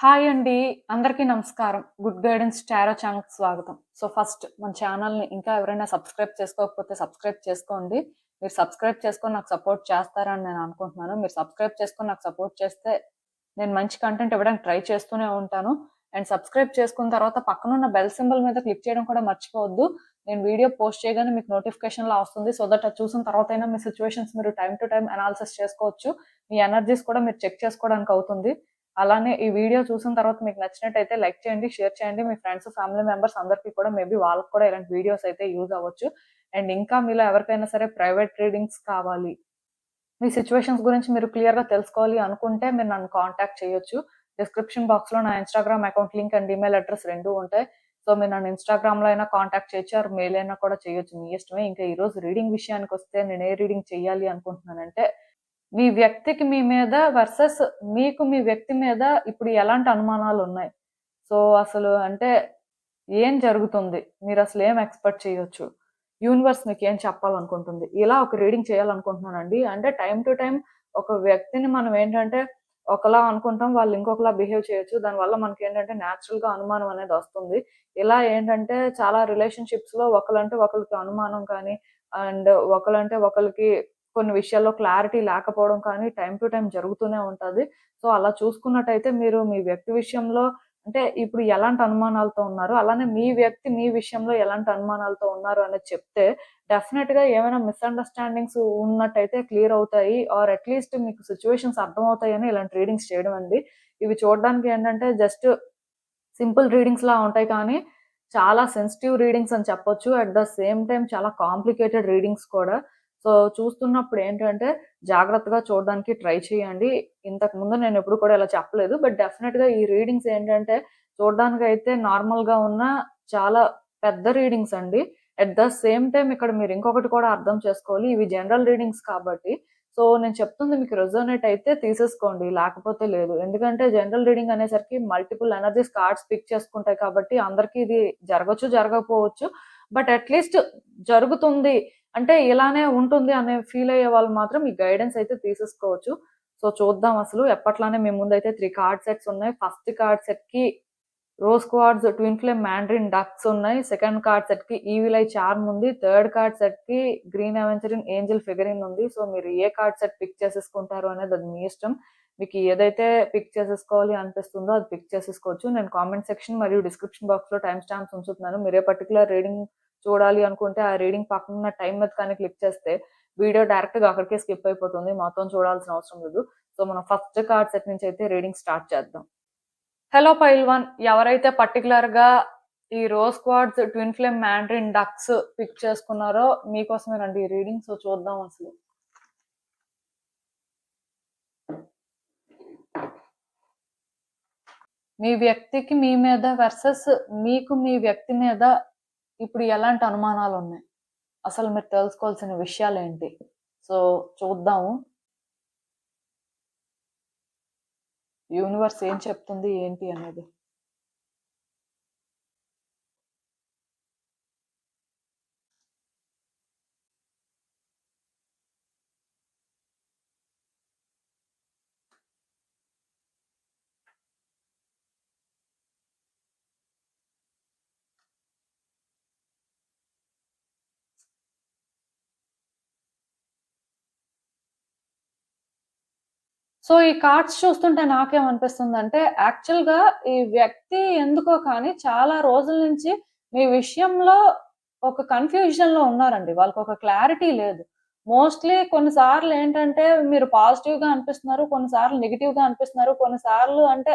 Hi అండి. అందరికీ నమస్కారం. గుడ్ గైడెన్స్ టారో ఛానల్‌కి స్వాగతం. ఫస్ట్ మన ఛానల్‌ని ఇంకా ఎవరైనా సబ్స్క్రైబ్ చేసుకోకపోతే సబ్స్క్రైబ్ చేసుకోండి. మీరు సబ్స్క్రైబ్ చేసుకొని నాకు సపోర్ట్ చేస్తారని నేను అనుకుంటున్నాను. మీరు సబ్స్క్రైబ్ చేసుకొని నాకు సపోర్ట్ చేస్తే నేను మంచి కంటెంట్ ఇవ్వడానికి ట్రై చేస్తూనే ఉంటాను. అండ్ సబ్స్క్రైబ్ చేసుకున్న తర్వాత పక్కనున్న బెల్ సింబల్ మీద క్లిక్ చేయడం కూడా మర్చిపోవద్దు. నేను వీడియో పోస్ట్ చేయగానే మీకు నోటిఫికేషన్‌లా వస్తుంది. సో దట్ అది చూసిన తర్వాతైనా మీ సిట్యుయేషన్స్ మీరు టైమ్ టు టైమ్ అనాలిసిస్ చేసుకోవచ్చు. మీ ఎనర్జీస్ కూడా మీరు చెక్ చేసుకోవడానికి అవుతుంది. అలానే ఈ వీడియో చూసిన తర్వాత మీకు నచ్చినట్టయితే లైక్ చేయండి, షేర్ చేయండి. మీ ఫ్రెండ్స్, ఫ్యామిలీ మెంబర్స్ అందరికీ కూడా మేబీ వాళ్ళకి కూడా ఇలాంటి వీడియోస్ అయితే యూజ్ అవ్వచ్చు. అండ్ ఇంకా మీలో ఎవరికైనా సరే ప్రైవేట్ రీడింగ్స్ కావాలి, మీ సిట్యుయేషన్స్ గురించి మీరు క్లియర్‌గా తెలుసుకోవాలి అనుకుంటే మీరు నన్ను కాంటాక్ట్ చేయొచ్చు. డిస్క్రిప్షన్ బాక్స్‌లో నా Instagram account link and email address 2 ఉంటాయి. సో మీరు నన్ను ఇన్‌స్టాగ్రామ్‌లో అయినా కాంటాక్ట్ చేయొచ్చు ఆర్ మెయిల్ అయినా కూడా చేయొచ్చు. మీ ఇష్టమే. ఇంకా ఈరోజు రీడింగ్ విషయానికొస్తే నేను ఏ రీడింగ్ చేయాలి అనుకుంటున్నానంటే మీ వ్యక్తికి మీ మీద వర్సెస్ మీకు మీ వ్యక్తి మీద ఇప్పుడు ఎలాంటి అనుమానాలున్నాయి? అసలు అంటే ఏం జరుగుతుంది? మీరసలు ఏం ఎక్స్‌పెక్ట్ చేయొచ్చు? యూనివర్స్ మీకేం చెప్పాలనుకుంటుంది? ఇలా ఒక రీడింగ్ చేయాలనుకుంటున్నానండి. అంటే టైమ్ టు టైమ్ ఒక వ్యక్తిని మనం ఏంటంటే ఒకలా అనుకుంటాం. వాళ్ళు ఇంకొకలా బిహేవ్ చేయొచ్చు. దానివల్ల మనకేంటంటే నేచురల్‌గా అనుమానం అనేదొస్తుంది. ఇలా ఏంటంటే చాలా రిలేషన్‌షిప్స్‌లో ఒకళ్ళంటే ఒకళ్ళకి అనుమానం కానీ, అండ్ ఒకళ్ళంటే ఒకళ్ళకి కొన్ని విషయాల్లో క్లారిటీ లేకపోవడం కానీ టైమ్ టు టైమ్ జరుగుతూనే ఉంటది. అలా చూసుకున్నట్టయితే మీరు మీ వ్యక్తి విషయంలో అంటే ఇప్పుడు ఎలాంటి అనుమానాలతో ఉన్నారు? అలానే మీ వ్యక్తి మీ విషయంలో ఎలాంటి అనుమానాలతో ఉన్నారు అనేది చెప్తే డెఫినిట్‌గా ఏమైనా మిస్‌అండర్‌స్టాండింగ్స్ ఉన్నట్టయితే క్లియర్ అవుతాయి. ఆర్ అట్‌లీస్ట్ మీకు సిట్యుయేషన్స్ అర్థమవుతాయని ఇలాంటి రీడింగ్స్ చేయడం అండి. ఇవి చూడడానికి ఏంటంటే జస్ట్ సింపుల్ రీడింగ్స్‌లా ఉంటాయి కానీ, చాలా సెన్సిటివ్ రీడింగ్స్ అని చెప్పొచ్చు. అట్ ద సేమ్ టైమ్ చాలా కాంప్లికేటెడ్ రీడింగ్స్ కూడా. చూస్తున్నప్పుడు ఏంటంటే, జాగ్రత్తగా చూడడానికి ట్రై చేయండి. ఇంతకుముందు నేనెప్పుడు కూడా ఇలా చెప్పలేదు. బట్ డెఫినిట్‌గా ఈ రీడింగ్స్ ఏంటంటే, చూడడానికైతే నార్మల్‌గా ఉన్న చాలా పెద్ద రీడింగ్స్ అండి. అట్ ద సేమ్ టైమ్ ఇక్కడ మీరు ఇంకొకటి కూడా అర్థం చేసుకోవాలి. ఇవి జనరల్ రీడింగ్స్ కాబట్టి నేను చెప్తుంది మీకు రెజోనేట్ అయితే తీసేసుకోండి. లేకపోతే లేదు. ఎందుకంటే జనరల్ రీడింగ్ అనేసరికి మల్టిపుల్ ఎనర్జీస్ కార్డ్స్ పిక్ చేసుకుంటాయి కాబట్టి అందరికి ఇది జరగొచ్చు, జరగకపోవచ్చు. బట్ అట్‌లీస్ట్ జరుగుతుంది. అంటే ఇలానే ఉంటుంది అనే ఫీల్ అయ్యే వాళ్ళు మాత్రం ఈ గైడెన్స్ అయితే తీసేసుకోవచ్చు. చూద్దాం అసలు ఎప్పట్లానే మీ ముందైతే 3 కార్డ్ సెట్స్ ఉన్నాయి. ఫస్ట్ కార్డ్ సెట్‌కి rose quartz, twin flame mandarin ducks ఉన్నాయి. సెకండ్ కార్డ్ సెట్‌కి ఈవిల్ ఐ చార్మ్ ఉంది. థర్డ్ కార్డ్ సెట్‌కి గ్రీన్ అవెంజరిన్ ఏంజెల్ ఫిగరిన్ ఉంది. మీరు ఏ కార్డ్ సెట్ పిక్ చేసేసుకుంటారు అనేది అది మీ ఇష్టం. మీకు ఏదైతే పిక్ చేసేసుకోవాలి అనిపిస్తుందో అది పిక్ చేసేసుకోవచ్చు. నేను కామెంట్ సెక్షన్ మరియు డిస్క్రిప్షన్ బాక్స్‌లో టైమ్ స్టాంప్స్ ఉంచుతున్నాను. మీరు ఏ పర్టిక్యులర్ రీడింగ్ చూడాలి అనుకుంటే ఆ రీడింగ్ పక్కనున్న టైమ్ మీద కానీ క్లిక్ చేస్తే వీడియో డైరెక్ట్‌గా అక్కడికే స్కిప్ అయిపోతుంది. మొత్తం చూడాల్సిన అవసరం లేదు. మనం ఫస్ట్ కార్డ్ సెట్ నుంచి అయితే రీడింగ్ స్టార్ట్ చేద్దాం. హలో పైల్వాన్, ఎవరైతే పర్టిక్యులర్‌గా ఈ rose quartz, twin flame mandarin ducks pick చేసుకున్నారో మీకోసమేనండి ఈ రీడింగ్. చూద్దాం అసలు. మీ వ్యక్తికి మీ మీద వర్సెస్ మీకు మీ వ్యక్తి మీద ఇప్పుడు ఎలాంటి అనుమానాలున్నాయి? అసలు మీరు తెలుసుకోవాల్సిన విషయాలేంటి? చూద్దాము. యూనివర్స్ ఏం చెప్తుంది ఏంటి అనేది. ఈ కార్డ్స్ చూస్తుంటే నాకేమనిపిస్తుందంటే, యాక్చువల్‌గా ఈ వ్యక్తి ఎందుకో కానీ చాలా రోజుల నుంచి మీ విషయంలో ఒక కన్‌ఫ్యూజన్‌లో ఉన్నారండి. వాళ్ళకొక క్లారిటీ లేదు. మోస్ట్‌లీ కొన్నిసార్లు ఏంటంటే, మీరు పాజిటివ్‌గా అనిపిస్తున్నారు. కొన్నిసార్లు నెగెటివ్‌గా అనిపిస్తున్నారు. కొన్నిసార్లు అంటే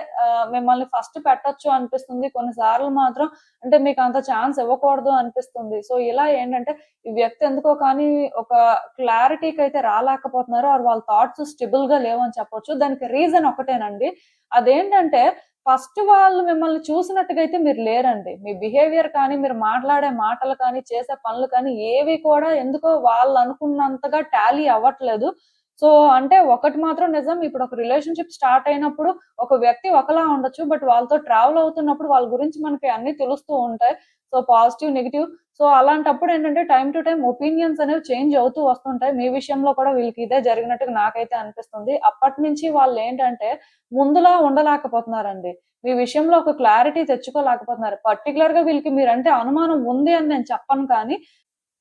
మిమ్మల్ని ఫస్ట్ పెట్టొచ్చు అనిపిస్తుంది. కొన్నిసార్లు మాత్రం అంటే మీకంత ఛాన్స్ ఇవ్వకూడదు అనిపిస్తుంది. ఇలా ఏంటంటే, ఈ వ్యక్తి ఎందుకో కానీ ఒక క్లారిటీకైతే రాలేకపోతున్నారు. ఆర్ వాళ్ళ థాట్స్ స్టేబుల్‌గా లేవని చెప్పొచ్చు. దానికి రీజన్ ఒకటేనండి. అదేంటంటే ఫస్ట్ వాళ్ళు మిమ్మల్ని చూసినట్టుగా అయితే మీరు లేరండి. మీ బిహేవియర్ కానీ, మీరు మాట్లాడే మాటలు కానీ, చేసే పనులు కానీ ఏవి కూడా ఎందుకో వాళ్ళనుకున్నంతగా టాలీ అవ్వట్లేదు. సో అంటే ఒకటి మాత్రం నిజం, ఇప్పుడు ఒక రిలేషన్‌షిప్ స్టార్ట్ అయినప్పుడు ఒక వ్యక్తి ఒకలా ఉండొచ్చు. బట్ వాళ్ళతో ట్రావెల్ అవుతున్నప్పుడు వాళ్ళ గురించి మనకి అన్నీ తెలుస్తూ ఉంటాయి. So positive, negative. సో అలాంటప్పుడు ఏంటంటే టైమ్ టు టైమ్ ఒపీనియన్స్ అనేవి చేంజ్ అవుతూ వస్తుంటాయి. మీ విషయంలో కూడా వీళ్ళకి ఇదే జరిగినట్టుగా నాకైతే అనిపిస్తుంది. అప్పటినుంచి వాళ్ళేంటంటే ముందులా ఉండలేకపోతున్నారండి. మీ విషయంలో ఒక క్లారిటీ తెచ్చుకోలేకపోతున్నారు. పర్టిక్యులర్‌గా వీళ్ళకి మీరంటే అనుమానం ఉంది అని నేను చెప్పను కానీ,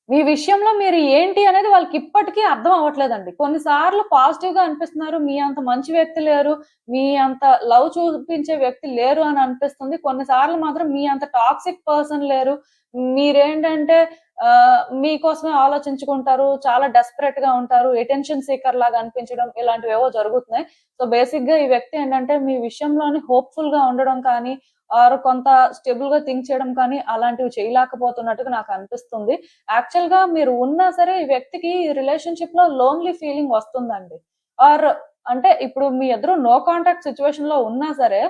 మీ విషయంలో మీరు ఏంటి అనేది వాళ్ళకిప్పటికీ అర్థం అవ్వట్లేదండి. కొన్ని సార్లు పాజిటివ్‌గా అనిపిస్తున్నారు. మీ అంత మంచి వ్యక్తి లేరు. మీ అంత లవ్ చూపించే వ్యక్తి లేరు అని అనిపిస్తుంది. కొన్ని సార్లు మాత్రం మీ అంత టాక్సిక్ పర్సన్ లేరు. మీరేంటంటే మీకోసమే ఆలోచించుకుంటారు. చాలా డెస్పరేట్‌గా ఉంటారు. అటెన్షన్ సీకర్ లాగా అనిపించడం ఇలాంటివేవో జరుగుతున్నాయి. సో, బేసిక్‌గా ఈ వ్యక్తి ఏంటంటే మీ విషయంలోని హోప్‌ఫుల్‌గా ఉండడం కానీ, ఆర్ కొంత స్టేబుల్‌గా థింక్ చేయడం కానీ అలాంటివి చేయలేకపోతున్నట్టుగా నాకనిపిస్తుంది. యాక్చువల్‌గా మీరు ఉన్నా సరే ఈ వ్యక్తికి ఈ రిలేషన్‌షిప్‌లో లోన్‌లీ ఫీలింగ్ వస్తుందండి. ఆర్ అంటే ఇప్పుడు మీ ఇద్దరు నో కాంటాక్ట్ సిట్యుయేషన్‌లో ఉన్నా సరే,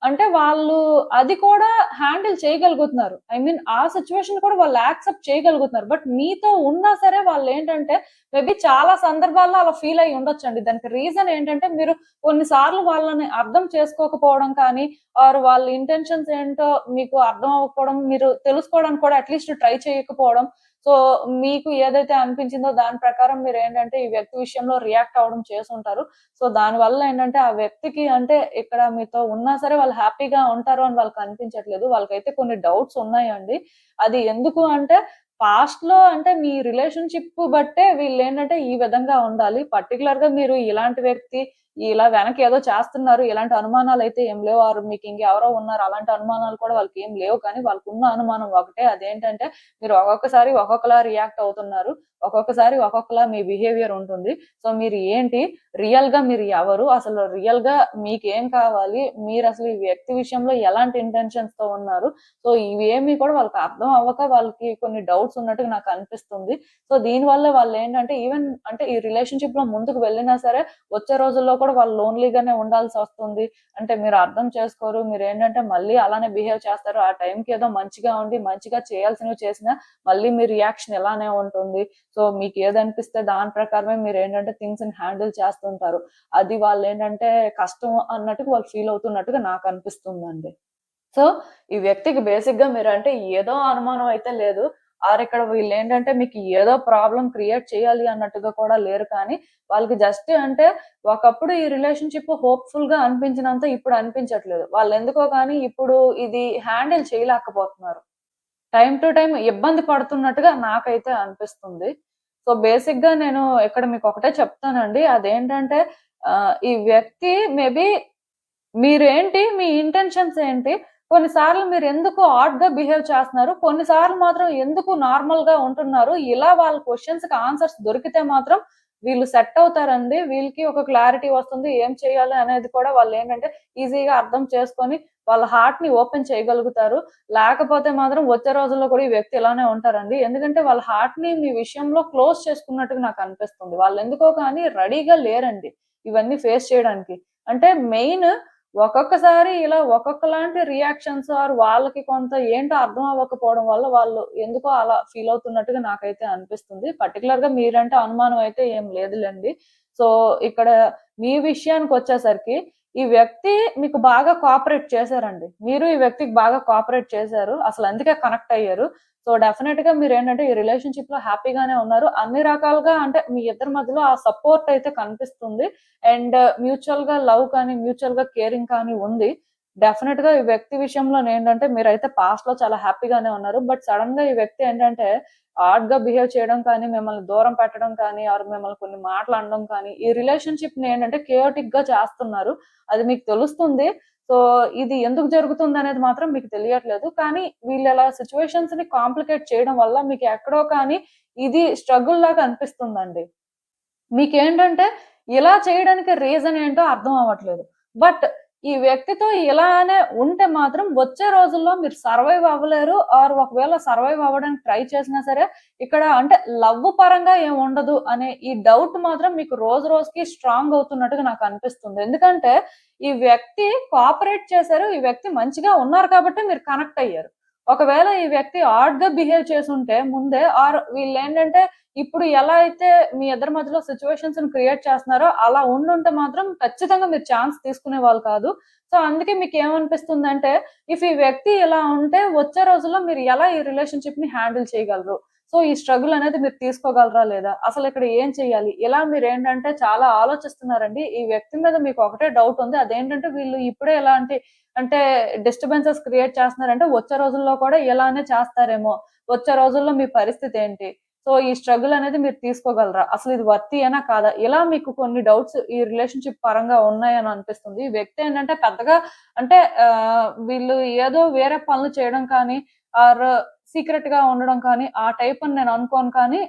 అంటే వాళ్ళు అది కూడా హ్యాండిల్ చేయగలుగుతున్నారు. ఐ మీన్ ఆ సిట్యుయేషన్ కూడా వాళ్ళు యాక్సెప్ట్ చేయగలుగుతున్నారు. బట్ మీతో ఉన్నా సరే వాళ్ళేంటంటే మేబీ చాలా సందర్భాల్లో అలా ఫీల్ అయ్యి ఉండొచ్చండి. దానికి రీజన్ ఏంటంటే మీరు కొన్ని సార్లు వాళ్ళని అర్థం చేసుకోకపోవడం కానీ, ఆర్ వాళ్ళ ఇంటెన్షన్స్ ఏంటో మీకు అర్థం అవ్వకపోవడం, మీరు తెలుసుకోవడానికి కూడా అట్‌లీస్ట్ ట్రై చేయకపోవడం. సో, మీకు ఏదైతే అనిపించిందో దాని ప్రకారం మీరేంటంటే ఈ వ్యక్తి విషయంలో రియాక్ట్ అవ్వడం చేసుంటారు. సో, దానివల్ల ఏంటంటే ఆ వ్యక్తికి అంటే ఇక్కడ మీతో ఉన్నా సరే వాళ్ళు హ్యాపీగా ఉంటారు అని వాళ్ళకనిపించట్లేదు. వాళ్ళకైతే కొన్ని డౌట్స్ ఉన్నాయండి. అది ఎందుకు అంటే పాస్ట్‌లో అంటే మీ రిలేషన్‌షిప్ బట్టే వీళ్ళేంటంటే ఈ విధంగా ఉండాలి. పర్టిక్యులర్‌గా మీరు ఇలాంటి వ్యక్తి ఇలా వెనక ఏదో చేస్తున్నారు. ఇలాంటి అనుమానాలైతే ఏం లేవు. ఆర్ మీకు ఇంకెవరో ఉన్నారు. అలాంటి అనుమానాలు కూడా వాళ్ళకేం లేవు. కానీ వాళ్ళకున్న అనుమానం ఒకటే. అదేంటంటే మీరు ఒక్కొక్కసారి ఒక్కొక్కలా రియాక్ట్ అవుతున్నారు. ఒక్కొక్కసారి ఒక్కొక్కలా మీ బిహేవియర్ ఉంటుంది. సో, మీరు ఏంటి? రియల్‌గా మీరు ఎవరు? అసలు రియల్‌గా మీకేం కావాలి? మీరసలు ఈ వ్యక్తి విషయంలో ఎలాంటి ఇంటెన్షన్స్‌తో ఉన్నారు? సో, ఇవేమి కూడా వాళ్ళకి అర్థం అవ్వక వాళ్ళకి కొన్ని డౌట్స్ ఉన్నట్టుగా నాకనిపిస్తుంది. సో, దీనివల్ల వాళ్ళేంటంటే ఈవెన్ అంటే ఈ రిలేషన్‌షిప్‌లో ముందుకు వెళ్ళినా సరే వచ్చే రోజుల్లో కూడా వాళ్ళు లోన్‌లీగానే ఉండాల్సొస్తుంది. అంటే మీరు అర్థం చేసుకోరు. మీరేంటంటే మళ్ళీ అలానే బిహేవ్ చేస్తారు. ఆ టైంకి ఏదో మంచిగా ఉండి, మంచిగా చేయాల్సినవి చేసినా మళ్ళీ మీ రియాక్షన్ ఇలానే ఉంటుంది. సో, మీకేదనిపిస్తే దాని ప్రకారమే మీరేంటంటే థింగ్స్‌ని హ్యాండిల్ చేస్తుంటారు. అది వాళ్ళేంటంటే కష్టం అన్నట్టుగా వాళ్ళు ఫీల్ అవుతున్నట్టుగా నాకనిపిస్తుందండి. సో, ఈ వ్యక్తికి బేసిక్‌గా మీరంటే ఏదో అనుమానం అయితే లేదు. ఆర్ ఇక్కడ వీళ్ళేంటంటే మీకు ఏదో ప్రాబ్లమ్ క్రియేట్ చేయాలి అన్నట్టుగా కూడా లేరు కానీ, వాళ్ళకి జస్ట్ అంటే ఒకప్పుడు ఈ రిలేషన్‌షిప్ హోప్‌ఫుల్‌గా అనిపించినంత ఇప్పుడు అనిపించట్లేదు. వాళ్ళెందుకో గానీ ఇప్పుడు ఇది హ్యాండిల్ చేయలేకపోతున్నారు. టైమ్ టు టైమ్ ఇబ్బంది పడుతున్నట్టుగా నాకైతే అనిపిస్తుంది. సో, బేసిక్‌గా నేను ఇక్కడ మీకొకటే చెప్తానండి. అదేంటంటే ఈ వ్యక్తి మేబీ మీరేంటి? మీ ఇంటెన్షన్స్ ఏంటి? కొన్నిసార్లు మీరెందుకు ఆడ్‌గా బిహేవ్ చేస్తున్నారు? కొన్నిసార్లు మాత్రం ఎందుకు నార్మల్‌గా ఉంటున్నారు? ఇలా వాళ్ళ క్వెషన్స్‌కి ఆన్సర్స్ దొరికితే మాత్రం వీళ్ళు సెట్ అవుతారండి. వీళ్ళకి ఒక క్లారిటీ వస్తుంది. ఏం చేయాలి అనేది కూడా వాళ్ళేంటంటే ఈజీగా అర్థం చేసుకొని వాళ్ళ హార్ట్‌ని ఓపెన్ చేయగలుగుతారు. లేకపోతే మాత్రం వచ్చే రోజుల్లో కూడా ఈ వ్యక్తి ఇలానే ఉంటారండి. ఎందుకంటే వాళ్ళ హార్ట్‌ని మీ విషయంలో క్లోజ్ చేసుకున్నట్టుగా నాకనిపిస్తుంది. వాళ్ళెందుకో కానీ రెడీగా లేరండి ఇవన్నీ ఫేస్ చేయడానికి. అంటే మెయిన్ ఒక్కొక్కసారి ఇలా ఒక్కొక్కలాంటి రియాక్షన్స్ ఆర్ వాళ్ళకి కొంత ఏంటో అర్థం అవ్వకపోవడం వల్ల వాళ్ళు ఎందుకో అలా ఫీల్ అవుతున్నట్టుగా నాకైతే అనిపిస్తుంది. పర్టిక్యులర్‌గా మీరంటే అనుమానం అయితే ఏం లేదులెండి. సో, ఇక్కడ మీ విషయానికొచ్చేసరికి ఈ వ్యక్తి మీకు బాగా కోఆపరేట్ చేశారండి. మీరు ఈ వ్యక్తికి బాగా కోఆపరేట్ చేశారు. అసలందుకే కనెక్ట్ అయ్యారు. సో, డెఫినెట్‌గా మీరేంటంటే ఈ రిలేషన్‌షిప్‌లో హ్యాపీగానే ఉన్నారు. అన్ని రకాలుగా అంటే మీ ఇద్దరి మధ్యలో ఆ సపోర్ట్ అయితే కనిపిస్తుంది. అండ్ మ్యూచువల్‌గా లవ్ కానీ, మ్యూచువల్‌గా కేరింగ్ కానీ ఉంది. డెఫినెట్‌గా ఈ వ్యక్తి విషయంలోనేంటంటే మీరైతే పాస్ట్‌లో చాలా హ్యాపీగానే ఉన్నారు. బట్ సడెన్‌గా ఈ వ్యక్తి ఏంటంటే ఆడ్‌గా బిహేవ్ చేయడం కానీ, మిమ్మల్ని దూరం పెట్టడం కానీ, ఆర్ మిమ్మల్ని కొన్ని మాటలు అనడం కానీ, ఈ రిలేషన్‌షిప్‌ని ఏంటంటే కేయోటిక్‌గా చేస్తున్నారు. అది మీకు తెలుస్తుంది. సో, ఇది ఎందుకు జరుగుతుందనేది మాత్రం మీకు తెలియట్లేదు. కానీ వీళ్ళిలా సిట్యుయేషన్స్‌ని కాంప్లికేట్ చేయడం వల్ల మీకు ఎక్కడో కానీ ఇది స్ట్రగుల్ లాగా అనిపిస్తుందండి. మీకేంటంటే ఇలా చేయడానికి రీజన్ ఏంటో అర్థం అవ్వట్లేదు. బట్ ఈ వ్యక్తితో ఇలానే ఉంటే మాత్రం వచ్చే రోజుల్లో మీరు సర్వైవ్ అవ్వలేరు. ఆర్ ఒకవేళ సర్వైవ్ అవ్వడానికి ట్రై చేసినా సరే, ఇక్కడ అంటే లవ్ పరంగా ఏమి ఉండదు అనే ఈ డౌట్ మాత్రం మీకు రోజు రోజుకి స్ట్రాంగ్ అవుతున్నట్టుగా నాకనిపిస్తుంది. ఎందుకంటే ఈ వ్యక్తి కోఆపరేట్ చేశారు. ఈ వ్యక్తి మంచిగా ఉన్నారు కాబట్టే మీరు కనెక్ట్ అయ్యారు. ఒకవేళ ఈ వ్యక్తి ఆడ్‌గా బిహేవ్ చేసుంటే ముందే వీళ్ళేంటంటే ఇప్పుడు ఎలా అయితే మీ ఇద్దరి మధ్యలో సిట్యుయేషన్స్‌ని క్రియేట్ చేస్తున్నారో అలా ఉండుంటే మాత్రం ఖచ్చితంగా మీరు ఛాన్స్ తీసుకునేవాళ్ళు కాదు. సో, అందుకే మీకేమనిపిస్తుందంటే ఈ వ్యక్తి ఇలా ఉంటే వచ్చే రోజుల్లో మీరు ఎలా ఈ రిలేషన్‌షిప్‌ని హ్యాండిల్ చేయగలరు? సో, ఈ స్ట్రగుల్ అనేది మీరు తీసుకోగలరా లేదా? అసలిక్కడ ఏం చేయాలి? ఇలా మీరేంటంటే చాలా ఆలోచిస్తున్నారండి. ఈ వ్యక్తి మీద మీకు ఒకటే డౌట్ ఉంది. అదేంటంటే వీళ్ళు ఇప్పుడే ఎలాంటి అంటే డిస్టర్బెన్సెస్ క్రియేట్ చేస్తున్నారంటే వచ్చే రోజుల్లో కూడా ఇలానే చేస్తారేమో! వచ్చే రోజుల్లో మీ పరిస్థితి ఏంటి? సో, ఈ స్ట్రగుల్ అనేది మీరు తీసుకోగలరా? అసలు ఇది వర్తీయేనా కాదా? ఇలా మీకు కొన్ని డౌట్స్ ఈ రిలేషన్‌షిప్ పరంగా ఉన్నాయని అనిపిస్తుంది. ఈ వ్యక్తి ఏంటంటే పెద్దగా అంటే వీళ్ళు ఏదో వేరే పనులు చేయడం కానీ ఆర్ సీక్రెట్‌గా ఉండడం కానీ ఆ టైప్ అని నేను అనుకోను కానీ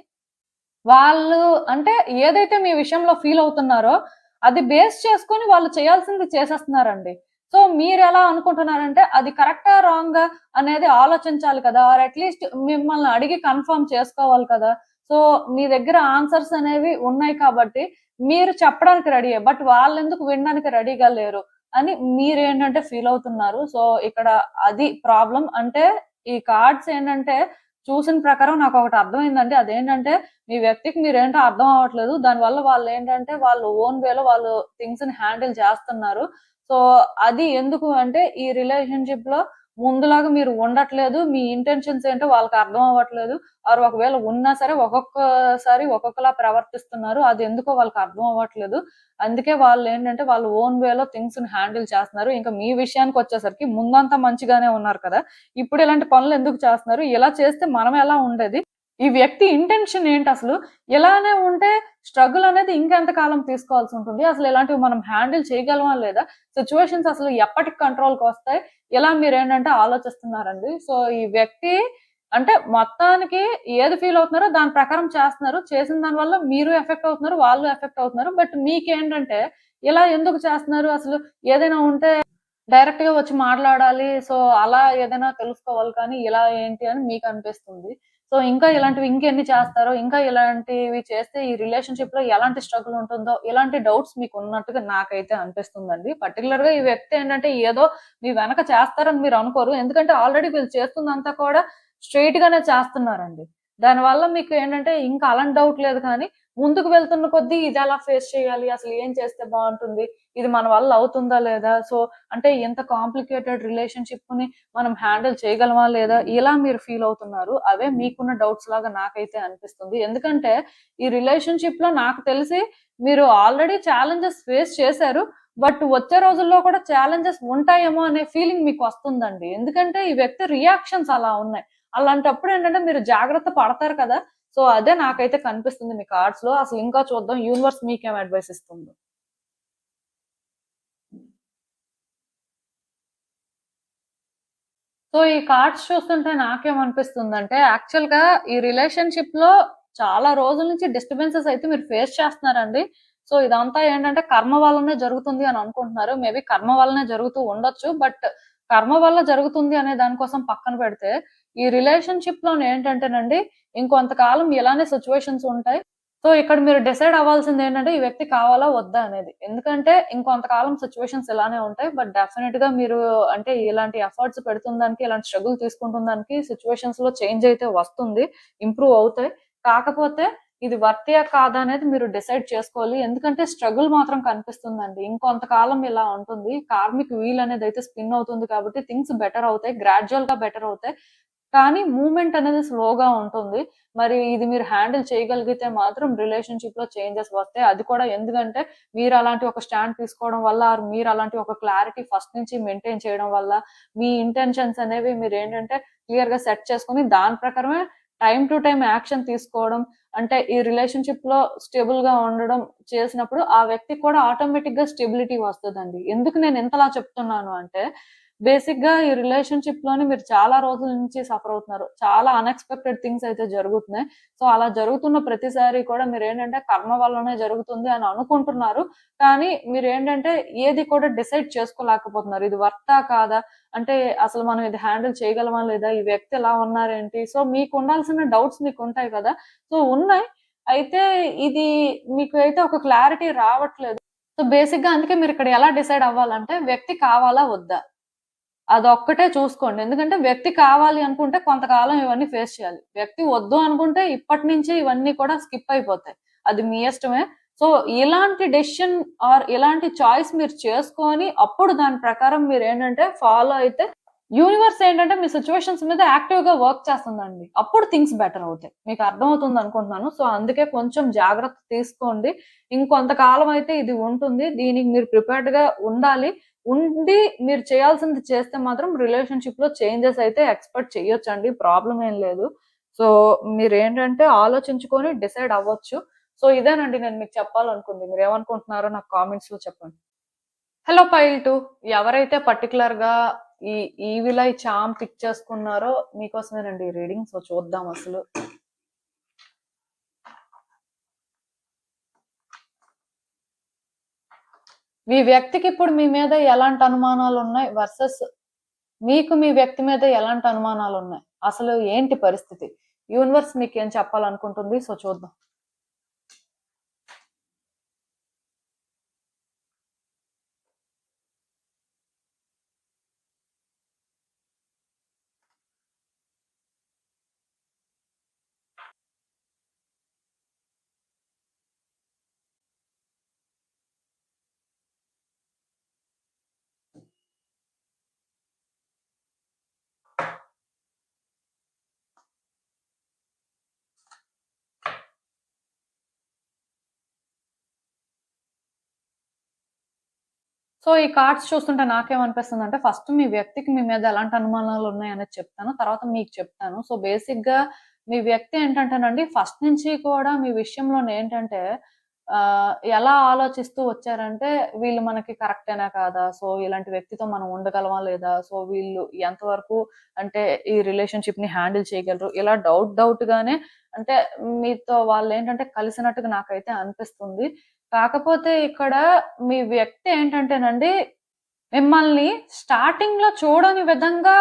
వాళ్ళు అంటే ఏదైతే మీ విషయంలో ఫీల్ అవుతున్నారో, అది బేస్ చేసుకొని వాళ్ళు చేయాల్సింది చేసేస్తున్నారండి. సో, మీరెలా అనుకుంటున్నారంటే, అది కరెక్టా? రాంగా? అనేది ఆలోచించాలి కదా! ఆర్ అట్‌లీస్ట్ మిమ్మల్ని అడిగి కన్ఫర్మ్ చేసుకోవాలి కదా! సో, మీ దగ్గర ఆన్సర్స్ అనేవి ఉన్నాయి కాబట్టి, మీరు చెప్పడానికి రెడీయే. బట్ వాళ్ళెందుకు వినడానికి రెడీగా లేరు అని మీరేంటంటే ఫీల్ అవుతున్నారు. సో, ఇక్కడ అది ప్రాబ్లమ్. అంటే ఈ కార్డ్స్ ఏంటంటే, చూసిన ప్రకారం నాకొకటి అర్థమైందండి. అదేంటంటే మీ వ్యక్తికి మీరేంటో అర్థం అవ్వట్లేదు. దానివల్ల వాళ్ళేంటంటే, వాళ్ళు ఓన్ వేలో వాళ్ళు థింగ్స్‌ని హ్యాండిల్ చేస్తున్నారు. సో, అది ఎందుకు అంటే, ఈ రిలేషన్‌షిప్‌లో ముందులాగా మీరు ఉండట్లేదు. మీ ఇంటెన్షన్స్ ఏంటో వాళ్ళకి అర్థం అవ్వట్లేదు. ఆర్ ఒకవేళ ఉన్నా సరే, ఒక్కొక్కసారి ఒక్కొక్కలా ప్రవర్తిస్తున్నారు. అది ఎందుకో వాళ్ళకి అర్థం అవ్వట్లేదు. అందుకే వాళ్ళేంటంటే, వాళ్ళ ఓన్ వేలో థింగ్స్‌ని హ్యాండిల్ చేస్తున్నారు. ఇంకా మీ విషయానికొచ్చేసరికి ముందంతా మంచిగానే ఉన్నారు కదా! ఇప్పుడు ఇలాంటి పనులు ఎందుకు చేస్తున్నారు? ఇలా చేస్తే మనం ఎలా ఉండేది? ఈ వ్యక్తి ఇంటెన్షన్ ఏంటసలు? ఇలానే ఉంటే స్ట్రగుల్ అనేది ఇంకెంత కాలం తీసుకోవాల్సుంటుంది? అసలు ఇలాంటివి మనం హ్యాండిల్ చేయగలమా లేదా? సిట్యుయేషన్స్ అసలు ఎప్పటికి కంట్రోల్‌కొస్తాయి? ఇలా మీరేంటంటే ఆలోచిస్తున్నారండి. సో, ఈ వ్యక్తి అంటే మొత్తానికి ఏది ఫీల్ అవుతున్నారో దాని ప్రకారం చేస్తున్నారు. చేసిన దాని వల్ల మీరు ఎఫెక్ట్ అవుతున్నారు. వాళ్ళు ఎఫెక్ట్ అవుతున్నారు. బట్ మీకేంటంటే ఇలా ఎందుకు చేస్తున్నారు? అసలు ఏదైనా ఉంటే డైరెక్ట్‌గా వచ్చి మాట్లాడాలి. సో, అలా ఏదైనా తెలుసుకోవాలి కానీ, ఇలా ఏంటి అని మీకనిపిస్తుంది. సో, ఇంకా ఇలాంటివి ఇంకెన్ని చేస్తారో, ఇంకా ఇలాంటివి చేస్తే ఈ రిలేషన్‌షిప్‌లో ఎలాంటి స్ట్రగుల్ ఉంటుందో, ఇలాంటి డౌట్స్ మీకున్నట్టుగా నాకైతే అనిపిస్తుందండి. పర్టిక్యులర్‌గా ఈ వ్యక్తి ఏంటంటే, ఏదో మీ వెనక చేస్తారని మీరనుకోరు. ఎందుకంటే, ఆల్రెడీ వీళ్ళు చేస్తుందంతా కూడా స్ట్రెయిట్‌గానే చేస్తున్నారండి. దానివల్ల మీకు ఏంటంటే, ఇంకా అలాంటి డౌట్ లేదు కానీ, ముందుకు వెళ్తున్న కొద్దీ ఇదెలా ఫేస్ చేయాలి? అసలు ఏం చేస్తే బావుంటుంది? ఇది మన వల్ల అవుతుందా లేదా? సో, అంటే ఇంత కాంప్లికేటెడ్ రిలేషన్‌షిప్‌ని మనం హ్యాండిల్ చేయగలమా లేదా? ఇలా మీరు ఫీల్ అవుతున్నారు. అవే మీకున్న డౌట్స్ లాగా నాకైతే అనిపిస్తుంది. ఎందుకంటే ఈ రిలేషన్‌షిప్‌లో నాకు తెలిసి మీరు ఆల్రెడీ ఛాలెంజెస్ ఫేస్ చేశారు. బట్ వచ్చే రోజుల్లో కూడా ఛాలెంజెస్ ఉంటాయేమో అనే ఫీలింగ్ మీకు వస్తుందండి. ఎందుకంటే ఈ వ్యక్తి రియాక్షన్స్ అలా ఉన్నాయి. అలాంటప్పుడు ఏంటంటే మీరు జాగ్రత్త పడతారు కదా! సో, అదే నాకైతే కనిపిస్తుంది మీ కార్డ్స్‌లో. అసలు ఇంకా చూద్దాం యూనివర్స్ మీకేం అడ్వైస్ ఇస్తుందో. సో, ఈ కార్డ్స్ చూస్తుంటే నాకేమనిపిస్తుందంటే, యాక్చువల్‌గా ఈ రిలేషన్‌షిప్‌లో చాలా రోజుల నుంచి డిస్టర్బెన్సెస్ అయితే మీరు ఫేస్ చేస్తున్నారండి. సో, ఇదంతా ఏంటంటే కర్మ వల్లనే జరుగుతుంది అని అనుకుంటున్నారు. మేబీ కర్మ వల్లనే జరుగుతూ ఉండొచ్చు. బట్ కర్మ వల్ల జరుగుతుంది అనే దాని కోసం పక్కన పెడితే, ఈ రిలేషన్‌షిప్‌లోనేంటంటేనండి ఇంకొంతకాలం ఇలానే సిట్యుయేషన్స్ ఉంటాయి. సో, ఇక్కడ మీరు డిసైడ్ అవ్వాల్సిందేంటంటే, ఈ వ్యక్తి కావాలా? వద్దా? అనేది. ఎందుకంటే, ఇంకొంతకాలం సిట్యుయేషన్స్ ఇలానే ఉంటాయి. బట్ డెఫినిట్‌గా మీరు అంటే, ఇలాంటి ఎఫర్ట్స్ పెడుతున్న దానికి, ఇలాంటి స్ట్రగుల్ తీసుకుంటున్న దానికి సిట్యుయేషన్స్‌లో చేంజ్ అయితే వస్తుంది. ఇంప్రూవ్ అవుతాయి. కాకపోతే ఇది వర్తియా? కాదా? అనేది మీరు డిసైడ్ చేసుకోవాలి. ఎందుకంటే, స్ట్రగుల్ మాత్రం కనిపిస్తుందండి. ఇంకొంతకాలం ఇలా ఉంటుంది. కార్మిక్ వీల్ అనేదైతే స్పిన్ అవుతుంది కాబట్టి, థింగ్స్ బెటర్ అవుతాయి. గ్రాడ్యుయల్‌గా బెటర్ అవుతాయి. కానీ మూవ్‌మెంట్ అనేది స్లోగా ఉంటుంది. మరి ఇది మీరు హ్యాండిల్ చేయగలిగితే మాత్రం రిలేషన్‌షిప్‌లో చేంజెస్ వస్తాయి. అది కూడా ఎందుకంటే మీరలాంటి ఒక స్టాండ్ తీసుకోవడం వల్ల, ఆర్ మీరలాంటి ఒక క్లారిటీ ఫస్ట్ నుంచి మెయింటైన్ చేయడం వల్ల, మీ ఇంటెన్షన్స్ అనేవి మీరేంటంటే క్లియర్‌గా సెట్ చేసుకొని దాని ప్రకారమే టైమ్ టు టైమ్ యాక్షన్ తీసుకోవడం. అంటే ఈ రిలేషన్‌షిప్‌లో స్టేబుల్‌గా ఉండడం చేసినప్పుడు ఆ వ్యక్తికి కూడా ఆటోమేటిక్‌గా స్టెబిలిటీ వస్తదండి. ఎందుకు నేను ఇంతలా చెప్తున్నాను అంటే బేసిక్‌గా ఈ రిలేషన్‌షిప్‌లోనే మీరు చాలా రోజుల నుంచి సఫర్ అవుతున్నారు. చాలా అన్‌ఎక్స్‌పెక్టెడ్ థింగ్స్ అయితే జరుగుతున్నాయి. సో, అలా జరుగుతున్న ప్రతిసారి కూడా మీరేంటంటే కర్మ వల్లనే జరుగుతుంది అని అనుకుంటున్నారు. కానీ మీరేంటంటే ఏది కూడా డిసైడ్ చేసుకోలేకపోతున్నారు. ఇది వర్తా? కాదా? అంటే అసలు మనం ఇది హ్యాండిల్ చేయగలమా? లేదా? ఈ వ్యక్తి ఎలా ఉన్నారేంటి? సో, మీకుండాల్సిన డౌట్స్ మీకుంటాయి కదా! సో, ఉన్నాయి. అయితే ఇది మీకు అయితే ఒక క్లారిటీ రావట్లేదు. సో, బేసిక్‌గా అందుకే మీరిక్కడ ఎలా డిసైడ్ అవ్వాలంటే వ్యక్తి కావాలా? వద్దా? అదొక్కటే చూసుకోండి. ఎందుకంటే వ్యక్తి కావాలి అనుకుంటే కొంతకాలం ఇవన్నీ ఫేస్ చేయాలి. వ్యక్తి వద్దు అనుకుంటే ఇప్పటి నుంచే ఇవన్నీ కూడా స్కిప్ అయిపోతాయి. అది మీ ఇష్టమే. సో, ఇలాంటి డెసిషన్ ఆర్ ఇలాంటి చాయిస్ మీరు చేసుకొని అప్పుడు దాని ప్రకారం మీరేంటంటే ఫాలో అయితే యూనివర్స్ ఏంటంటే మీ సిట్యుయేషన్స్ మీద యాక్టివ్‌గా వర్క్ చేస్తుందండి. అప్పుడు థింగ్స్ బెటర్ అవుతాయి. మీకు అర్థమవుతుంది అనుకుంటున్నాను. సో, అందుకే కొంచెం జాగ్రత్త తీసుకోండి. ఇంకొంతకాలం అయితే ఇది ఉంటుంది. దీనికి మీరు ప్రిపేర్డ్‌గా ఉండాలి. ఉండి మీరు చేయాల్సింది చేస్తే మాత్రం రిలేషన్‌షిప్‌లో చేంజెస్ అయితే ఎక్స్‌పెక్ట్ చేయొచ్చండి. ప్రాబ్లమ్ ఏం లేదు. సో, మీరేంటంటే ఆలోచించుకొని డిసైడ్ అవ్వచ్చు. సో, ఇదేనండి నేను మీకు చెప్పాలనుకుంది. మీరేమనుకుంటున్నారో నాకు కామెంట్స్‌లో చెప్పండి. హలో పైల్ 2 ఎవరైతే పర్టిక్యులర్‌గా ఈ ఈవిల్ ఐ చార్మ్ పిక్ చేసుకున్నారో మీకోసమేనండి ఈ రీడింగ్. సో, చూద్దాం అసలు. మీ వ్యక్తికి ఇప్పుడు మీ మీద ఎలాంటి అనుమానాలున్నాయి వర్సెస్ మీకు మీ వ్యక్తి మీద ఎలాంటి అనుమానాలున్నాయి? అసలు ఏంటి పరిస్థితి? యూనివర్స్ మీకేం చెప్పాలనుకుంటుంది? సో, చూద్దాం. సో, ఈ కార్డ్స్ చూస్తుంటే నాకేమనిపిస్తుందంటే, ఫస్ట్ మీ వ్యక్తికి మీ మీద ఎలాంటి అనుమానాలున్నాయనేది చెప్తాను. తర్వాత మీకు చెప్తాను. సో, బేసిక్‌గా మీ వ్యక్తి ఏంటంటేనండి, ఫస్ట్ నుంచి కూడా మీ విషయంలోనేంటంటే ఎలా ఆలోచిస్తూ వచ్చారంటే, వీళ్ళు మనకి కరెక్టేనా కాదా? సో, ఇలాంటి వ్యక్తితో మనం ఉండగలమా లేదా? సో, వీళ్ళు ఎంతవరకు అంటే ఈ రిలేషన్‌షిప్‌ని హ్యాండిల్ చేయగలరు? ఇలా డౌట్‌గానే అంటే మీతో వాళ్ళేంటంటే కలిసినట్టుగా నాకైతే అనిపిస్తుంది. కాకపోతే ఇక్కడ మీ వ్యక్తి ఏంటంటేనండి, మిమ్మల్ని స్టార్టింగ్‌లో చూడని విధంగా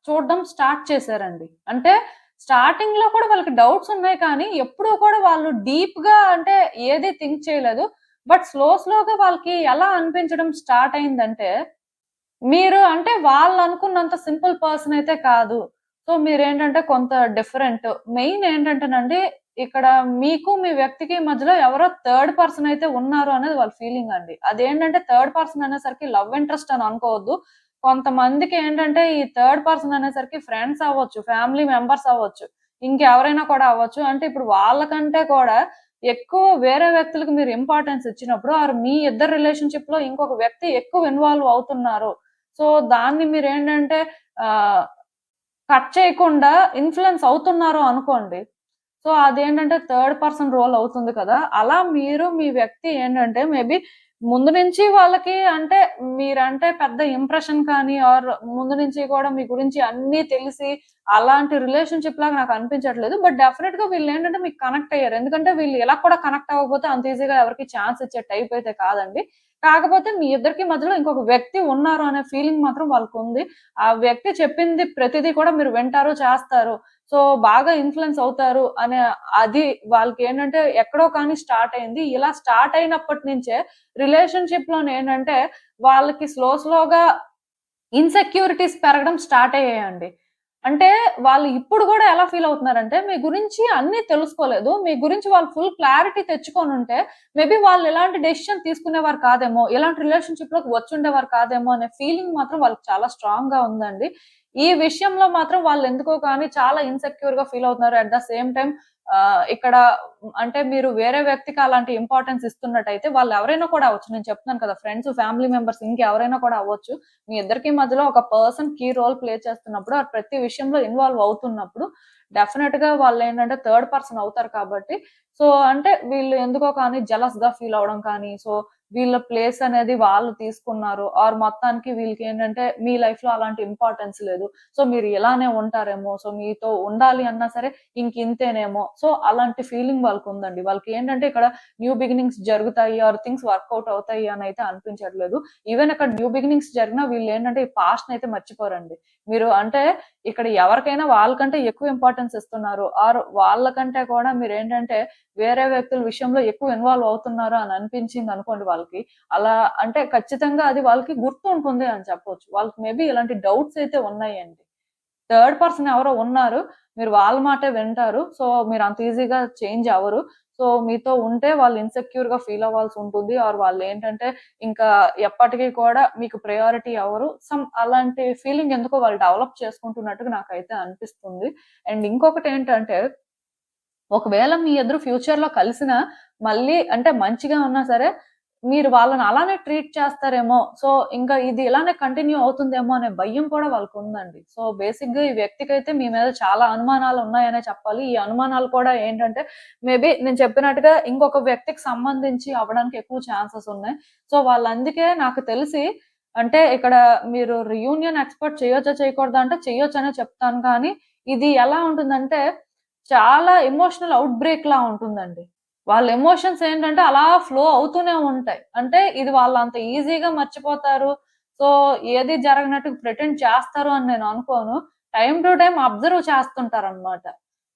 చూడడం స్టార్ట్ చేశారండి. అంటే స్టార్టింగ్‌లో కూడా వాళ్ళకి డౌట్స్ ఉన్నాయి కానీ, ఎప్పుడూ కూడా వాళ్ళు డీప్‌గా అంటే ఏది థింక్ చేయలేదు. బట్ స్లోగా వాళ్ళకి ఎలా అనిపించడం స్టార్ట్ అయిందంటే మీరు అంటే వాళ్ళనుకున్నంత సింపుల్ పర్సన్ అయితే కాదు. సో, మీరేంటంటే కొంత డిఫరెంట్. మెయిన్ ఏంటంటేనండి, ఇక్కడ మీకు మీ వ్యక్తికి మధ్యలో ఎవరో థర్డ్ పర్సన్ అయితే ఉన్నారు అనేది వాళ్ళ ఫీలింగ్ అండి. అదేంటంటే థర్డ్ పర్సన్ అనేసరికి లవ్ ఇంట్రెస్ట్ అని అనుకోవద్దు. కొంతమందికి ఏంటంటే ఈ థర్డ్ పర్సన్ అనేసరికి ఫ్రెండ్స్ అవ్వచ్చు, ఫ్యామిలీ మెంబర్స్ అవ్వచ్చు, ఇంకెవరైనా కూడా అవ్వచ్చు. అంటే ఇప్పుడు వాళ్ళకంటే కూడా ఎక్కువ వేరే వ్యక్తులకు మీరు ఇంపార్టెన్స్ ఇచ్చినప్పుడు ఆర్ మీ ఇద్దరి రిలేషన్‌షిప్‌లో ఇంకొక వ్యక్తి ఎక్కువ ఇన్వాల్వ్ అవుతున్నారు. సో, దాన్ని మీరేంటంటే ఆహ్, కట్ చేయకుండా ఇన్‌ఫ్లూయెన్స్ అవుతున్నారు అనుకోండి. సో, అదేంటంటే థర్డ్ పర్సన్ రోల్ అవుతుంది కదా! అలా మీరు మీ వ్యక్తి ఏంటంటే మేబీ ముందు నుంచి వాళ్ళకి అంటే మీరంటే పెద్ద ఇంప్రెషన్ కానీ ఆర్ ముందు నుంచి కూడా మీ గురించి అన్నీ తెలిసి అలాంటి రిలేషన్‌షిప్ లాగా నాకు అనిపించట్లేదు. బట్ డెఫినిట్‌గా వీళ్ళేంటంటే మీకు కనెక్ట్ అయ్యారు. ఎందుకంటే వీళ్ళు ఇలా కూడా కనెక్ట్ అవ్వకపోతే అంత ఈజీగా ఎవరికీ ఛాన్స్ ఇచ్చే టైప్ అయితే కాదండి. కాకపోతే మీ ఇద్దరికి మధ్యలో ఇంకొక వ్యక్తి ఉన్నారు అనే ఫీలింగ్ మాత్రం వాళ్ళకుంది. ఆ వ్యక్తి చెప్పింది ప్రతిది కూడా మీరు వింటారు, చేస్తారు. సో, బాగా ఇన్‌ఫ్లూయెన్స్ అవుతారు అనే అది వాళ్ళకేంటంటే ఎక్కడో కానీ స్టార్ట్ అయింది. ఇలా స్టార్ట్ అయినప్పటి నుంచే రిలేషన్‌షిప్‌లోనేంటంటే వాళ్ళకి స్లోగా ఇన్‌సెక్యూరిటీస్ పెరగడం స్టార్ట్ అయ్యాయండి. అంటే వాళ్ళు ఇప్పుడు గూడా ఎలా ఫీల్ అవుతున్నారంటే మీ గురించి అన్నీ తెలుసుకోలేదు. మీ గురించి వాళ్ళు ఫుల్ క్లారిటీ తెచ్చుకొనుంటే మేబీ వాళ్ళు ఇలాంటి డెసిషన్ తీసుకునేవారు కాదేమో! ఇలాంటి రిలేషన్‌షిప్‌లోకి వచ్చుండేవారు కాదేమో అనే ఫీలింగ్ మాత్రం వాళ్ళకి చాలా స్ట్రాంగ్‌గా ఉందండి. ఈ విషయంలో మాత్రం వాళ్ళెందుకో కానీ చాలా ఇన్‌సెక్యూర్‌గా ఫీల్ అవుతున్నారు. అట్ ద సేమ్ టైమ్ ఇక్కడ అంటే మీరు వేరే వ్యక్తికి అలాంటి ఇంపార్టెన్స్ ఇస్తున్నట్టయితే వాళ్ళెవరైనా కూడా అవ్వచ్చు. నేను చెప్తున్నాను కదా! ఫ్రెండ్స్, ఫ్యామిలీ మెంబర్స్ ఇంకెవరైనా కూడా అవ్వచ్చు. మీ ఇద్దరికి మధ్యలో ఒక పర్సన్ కీ రోల్ ప్లే చేస్తున్నప్పుడు, ఆ ప్రతి విషయంలో ఇన్వాల్వ్ అవుతున్నప్పుడు డెఫినిట్‌గా వాళ్ళేంటంటే థర్డ్ పర్సన్ అవుతారు కాబట్టి, సో, అంటే వీళ్ళు ఎందుకో కానీ జెలస్‌గా ఫీల్ అవ్వడం కానీ, సో, వీళ్ళ ప్లేస్ అనేది వాళ్ళు తీసుకున్నారు. ఆర్ మొత్తానికి వీళ్ళకేంటంటే మీ లైఫ్‌లో అలాంటి ఇంపార్టెన్స్ లేదు. సో, మీరు ఇలానే ఉంటారేమో, సో, మీతో ఉండాలి అన్నా సరే ఇంకింతేనేమో. సో, అలాంటి ఫీలింగ్ వాళ్ళకుందండి. వాళ్ళకేంటంటే ఇక్కడ న్యూ బిగినింగ్స్ జరుగుతాయి ఆర్ థింగ్స్ వర్కౌట్ అవుతాయి అనైతే అనిపించట్లేదు. ఈవెన్ అక్కడ న్యూ బిగినింగ్స్ జరిగినా వీళ్ళేంటంటే ఈ పాస్ట్‌నయితే మర్చిపోరండి. మీరు అంటే ఇక్కడ ఎవరికైనా వాళ్ళకంటే ఎక్కువ ఇంపార్టెన్స్ ఇస్తున్నారు. ఆర్ వాళ్ళకంటే కూడా మీరేంటంటే వేరే వ్యక్తుల విషయంలో ఎక్కువ ఇన్వాల్వ్ అవుతున్నారు అని అనిపించింది అనుకోండి వాళ్ళకి, అలా అంటే ఖచ్చితంగా అది వాళ్ళకి గుర్తుంటుంది అని చెప్పొచ్చు. వాళ్ళకి మేబీ ఇలాంటి డౌట్స్ అయితే ఉన్నాయండి. థర్డ్ పర్సన్ ఎవరో ఉన్నారు. మీరు వాళ్ళ మాటే వింటారు. సో, మీరు అంత ఈజీగా చేంజ్ అవ్వరు. సో, మీతో ఉంటే వాళ్ళు ఇన్‌సెక్యూర్‌గా ఫీల్ అవ్వాల్సి ఉంటుంది. ఆర్ వాళ్ళేంటంటే ఇంకా ఎప్పటికి కూడా మీకు ప్రయారిటీ అవ్వరు. అలాంటి ఫీలింగ్ ఎందుకో వాళ్ళు డెవలప్ చేసుకుంటున్నట్టుగా నాకైతే అనిపిస్తుంది. అండ్ ఇంకొకటేంటంటే ఒకవేళ మీ ఇద్దరు ఫ్యూచర్‌లో కలిసినా మళ్ళీ అంటే మంచిగా ఉన్నా సరే, మీరు వాళ్ళని అలానే ట్రీట్ చేస్తారేమో. సో, ఇంకా ఇది ఇలానే కంటిన్యూ అవుతుందేమో అనే భయం కూడా వాళ్ళకుందండి. సో, బేసిక్‌గా ఈ వ్యక్తికైతే మీ మీద చాలా అనుమానాలు ఉన్నాయనే చెప్పాలి. ఈ అనుమానాలు కూడా ఏంటంటే మేబీ నేను చెప్పినట్టుగా ఇంకొక వ్యక్తికి సంబంధించి అవ్వడానికి ఎక్కువ ఛాన్సెస్ ఉన్నాయి. సో, వాళ్ళందుకే నాకు తెలిసి అంటే ఇక్కడ మీరు రియూనియన్ ఎక్స్‌పెక్ట్ చేయొచ్చా? చేయకూడదా? అంటే చెయ్యొచ్చనే చెప్తాను కానీ, ఇది ఎలా ఉంటుందంటే చాలా ఎమోషనల్ ఔట్ బ్రేక్‌లా ఉంటుందండి. వాళ్ళ ఎమోషన్స్ ఏంటంటే అలా ఫ్లో అవుతూనే ఉంటాయి. అంటే ఇది వాళ్ళంత ఈజీగా మర్చిపోతారు. సో, ఏది జరగనట్టు ప్రిటెండ్ చేస్తారు అని నేను అనుకోను. టైమ్ టు టైమ్ అబ్జర్వ్ చేస్తుంటారనమాట.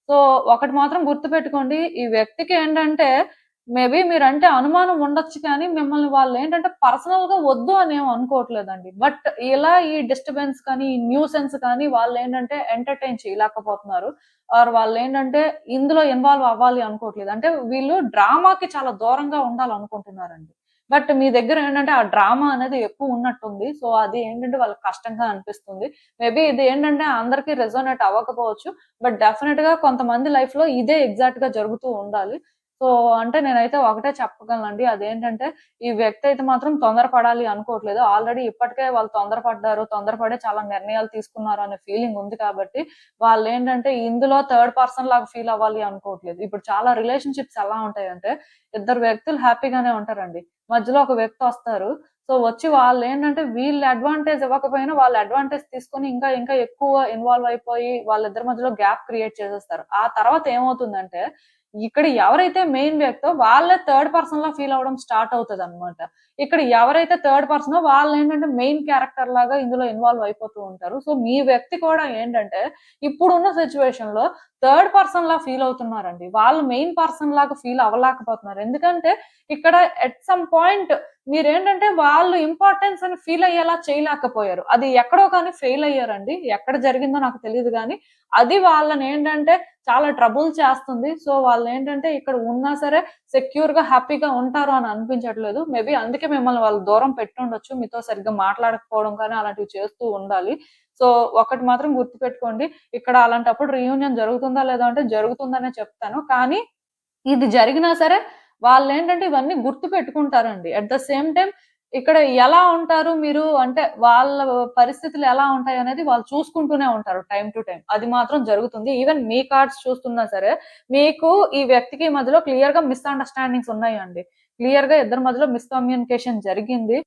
సో, ఒకటి మాత్రం గుర్తుపెట్టుకోండి. ఈ వ్యక్తికి ఏంటంటే మేబీ మీరంటే అనుమానం ఉండొచ్చు కానీ మిమ్మల్ని వాళ్ళేంటంటే పర్సనల్‌గా వద్దు అని ఏమి అనుకోవట్లేదండి. బట్ ఇలా ఈ డిస్టర్బెన్స్ కానీ, ఈ న్యూసెన్స్ కానీ వాళ్ళేంటంటే ఎంటర్‌టైన్ చేయలేకపోతున్నారు. ఆర్ వాళ్ళేంటంటే ఇందులో ఇన్వాల్వ్ అవ్వాలి అనుకోవట్లేదు. అంటే వీళ్ళు డ్రామాకి చాలా దూరంగా ఉండాలనుకుంటున్నారండి. బట్ మీ దగ్గర ఏంటంటే ఆ డ్రామా అనేది ఎక్కువ ఉన్నట్టుంది. సో, అది ఏంటంటే వాళ్ళకి కష్టంగా అనిపిస్తుంది. మేబీ ఇది ఏంటంటే అందరికి రెసొనేట్ అవ్వకపోవచ్చు. బట్ డెఫినిట్‌గా కొంతమంది లైఫ్‌లో ఇదే ఎగ్జాక్ట్‌గా జరుగుతూ ఉండాలి. సో, అంటే నేనైతే ఒకటే చెప్పగలనండి. అదేంటంటే ఈ వ్యక్తి అయితే మాత్రం తొందరపడాలి అనుకోవట్లేదు. ఆల్రెడీ ఇప్పటికే వాళ్ళు తొందరపడ్డారు. తొందరపడే చాలా నిర్ణయాలు తీసుకున్నారు అనే ఫీలింగ్ ఉంది కాబట్టి వాళ్ళేంటంటే ఇందులో థర్డ్ పర్సన్ లాగా ఫీల్ అవ్వాలి అనుకోవట్లేదు. ఇప్పుడు చాలా రిలేషన్‌షిప్స్ ఎలా ఉంటాయంటే, ఇద్దరు వ్యక్తులు హ్యాపీగానే ఉంటారండి. మధ్యలో ఒక వ్యక్తి వస్తారు. సో, వచ్చి వాళ్ళేంటంటే వీళ్ళు అడ్వాంటేజ్ ఇవ్వకపోయినా వాళ్ళు అడ్వాంటేజ్ తీసుకొని ఇంకా ఇంకా ఎక్కువ ఇన్వాల్వ్ అయిపోయి వాళ్ళిద్దరి మధ్యలో గ్యాప్ క్రియేట్ చేసేస్తారు. ఆ తర్వాత ఏమవుతుందంటే, ఇక్కడ ఎవరైతే మెయిన్ వ్యక్తో వాళ్ళే థర్డ్ పర్సన్‌లా ఫీల్ అవ్వడం స్టార్ట్ అవుతదనమాట. ఇక్కడ ఎవరైతే థర్డ్ పర్సనో వాళ్ళేంటంటే మెయిన్ క్యారెక్టర్ లాగా ఇందులో ఇన్వాల్వ్ అయిపోతూ ఉంటారు. సో, మీ వ్యక్తి కూడా ఏంటంటే ఇప్పుడున్న సిట్యుయేషన్‌లో థర్డ్ పర్సన్‌లా ఫీల్ అవుతున్నారండి. వాళ్ళు మెయిన్ పర్సన్ లాగా ఫీల్ అవ్వలేకపోతున్నారు. ఎందుకంటే ఇక్కడ ఎట్ సమ్ పాయింట్ మీరేంటంటే వాళ్ళు ఇంపార్టెన్స్ అని ఫీల్ అయ్యేలా చేయలేకపోయారు. అది ఎక్కడో కానీ ఫెయిల్ అయ్యారండి. ఎక్కడ జరిగిందో నాకు తెలీదు గానీ, అది వాళ్ళనేంటంటే చాలా ట్రబుల్ చేస్తుంది. సో, వాళ్ళేంటంటే ఇక్కడ ఉన్నా సరే సెక్యూర్‌గా, హ్యాపీగా ఉంటారు అని అనిపించట్లేదు. మేబీ అందుకే మిమ్మల్ని వాళ్ళు దూరం పెట్టుండొచ్చు. మీతో సరిగ్గా మాట్లాడకపోవడం కానీ అలాంటివి చేస్తూ ఉండాలి. సో, ఒకటి మాత్రం గుర్తుపెట్టుకోండి. ఇక్కడ అలాంటప్పుడు రీయూనియన్ జరుగుతుందా లేదా అంటే జరుగుతుందనే చెప్తాను. కానీ ఇది జరిగినా సరే వాళ్ళేంటంటే ఇవన్నీ గుర్తుపెట్టుకుంటారండి. అట్ ద సేమ్ టైమ్ ఇక్కడ ఎలా ఉంటారు మీరు అంటే వాళ్ళ పరిస్థితులు ఎలా ఉంటాయనేది వాళ్ళు చూసుకుంటూనే ఉంటారు టైమ్ టు టైమ్. అది మాత్రం జరుగుతుంది. ఈవెన్ మీ కార్డ్స్ చూస్తున్నా సరే మీకు ఈ వ్యక్తికి మధ్యలో క్లియర్‌గా మిస్‌అండర్‌స్టాండింగ్స్ ఉన్నాయండి. క్లియర్‌గా ఇద్దరి మధ్యలో మిస్‌కమ్యూనికేషన్ జరిగింది.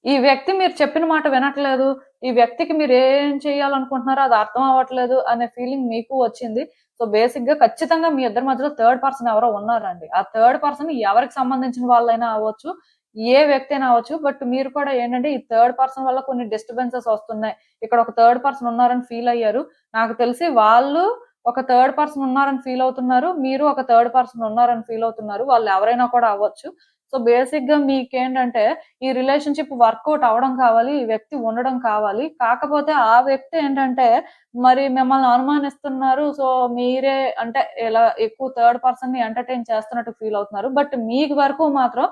ఈ వ్యక్తి మీరు చెప్పిన మాట వినట్లేదు. ఈ వ్యక్తికి మీరేం చేయాలనుకుంటున్నారో అది అర్థం అవ్వట్లేదు అనే ఫీలింగ్ మీకు వచ్చింది. సో, బేసిక్‌గా ఖచ్చితంగా మీ ఇద్దరి మధ్యలో థర్డ్ పర్సన్ ఎవరో ఉన్నారండి. ఆ థర్డ్ పర్సన్ ఎవరికి సంబంధించిన వాళ్ళైనా అవ్వచ్చు. ఏ వ్యక్తి అయినా అవ్వచ్చు. బట్ మీరు కూడా ఏంటంటే ఈ థర్డ్ పర్సన్ వల్ల కొన్ని డిస్టర్బెన్సెస్ వస్తున్నాయి. ఇక్కడ ఒక థర్డ్ పర్సన్ ఉన్నారని ఫీల్ అయ్యారు. నాకు తెలిసి వాళ్ళు ఒక థర్డ్ పర్సన్ ఉన్నారని ఫీల్ అవుతున్నారు. మీరు ఒక థర్డ్ పర్సన్ ఉన్నారని ఫీల్ అవుతున్నారు. వాళ్ళు ఎవరైనా కూడా అవ్వచ్చు. సో, బేసిక్‌గా మీకేంటంటే ఈ రిలేషన్‌షిప్ వర్కౌట్ అవ్వడం కావాలి. ఈ వ్యక్తి ఉండడం కావాలి. కాకపోతే ఆ వ్యక్తి ఏంటంటే మరి మిమ్మల్ని అనుమానిస్తున్నారు. సో, మీరే అంటే ఇలా ఎక్కువ థర్డ్ పర్సన్‌ని ఎంటర్‌టైన్ చేస్తున్నట్టు ఫీల్ అవుతున్నారు. బట్ మీకు వరకు మాత్రం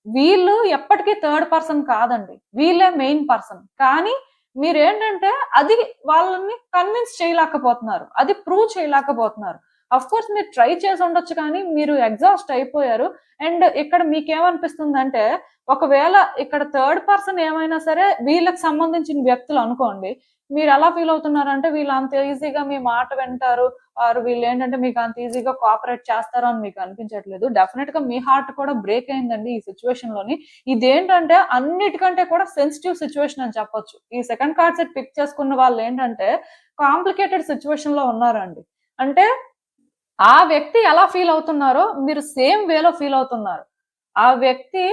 వీళ్ళు ఎప్పటికి థర్డ్ పర్సన్ కాదండి. వీళ్ళే మెయిన్ పర్సన్. కానీ మీరేంటంటే అది వాళ్ళని కన్విన్స్ చేయలేకపోతున్నారు. అది ప్రూవ్ చేయలేకపోతున్నారు. ఆఫ్‌కోర్స్ మీరు ట్రై చేసి ఉండొచ్చు కానీ మీరు ఎగ్జాస్ట్ అయిపోయారు. అండ్ ఇక్కడ మీకేమనిపిస్తుందంటే ఒకవేళ ఇక్కడ థర్డ్ పర్సన్ ఏమైనా సరే వీళ్ళకి సంబంధించిన వ్యక్తులు అనుకోండి. మీరెలా ఫీల్ అవుతున్నారంటే వీళ్ళు అంత ఈజీగా మీ మాట వింటారు. ఆర్ వీళ్ళేంటంటే మీకు అంత ఈజీగా కోఆపరేట్ చేస్తారు అని మీకు అనిపించట్లేదు. డెఫినిట్‌గా మీ హార్ట్ కూడా బ్రేక్ అయిందండి ఈ సిట్యుయేషన్‌లోని. ఇదేంటంటే అన్నిటికంటే కూడా సెన్సిటివ్ సిట్యుయేషన్ అని చెప్పొచ్చు. ఈ సెకండ్ కార్డ్ సెట్ పిక్ చేసుకున్న వాళ్ళేంటంటే కాంప్లికేటెడ్ సిట్యుయేషన్‌లో ఉన్నారండి. అంటే ఆ వ్యక్తి ఎలా ఫీల్ అవుతున్నారో మీరు సేమ్ వేలో ఫీల్ అవుతున్నారు. ఆ వ్యక్తి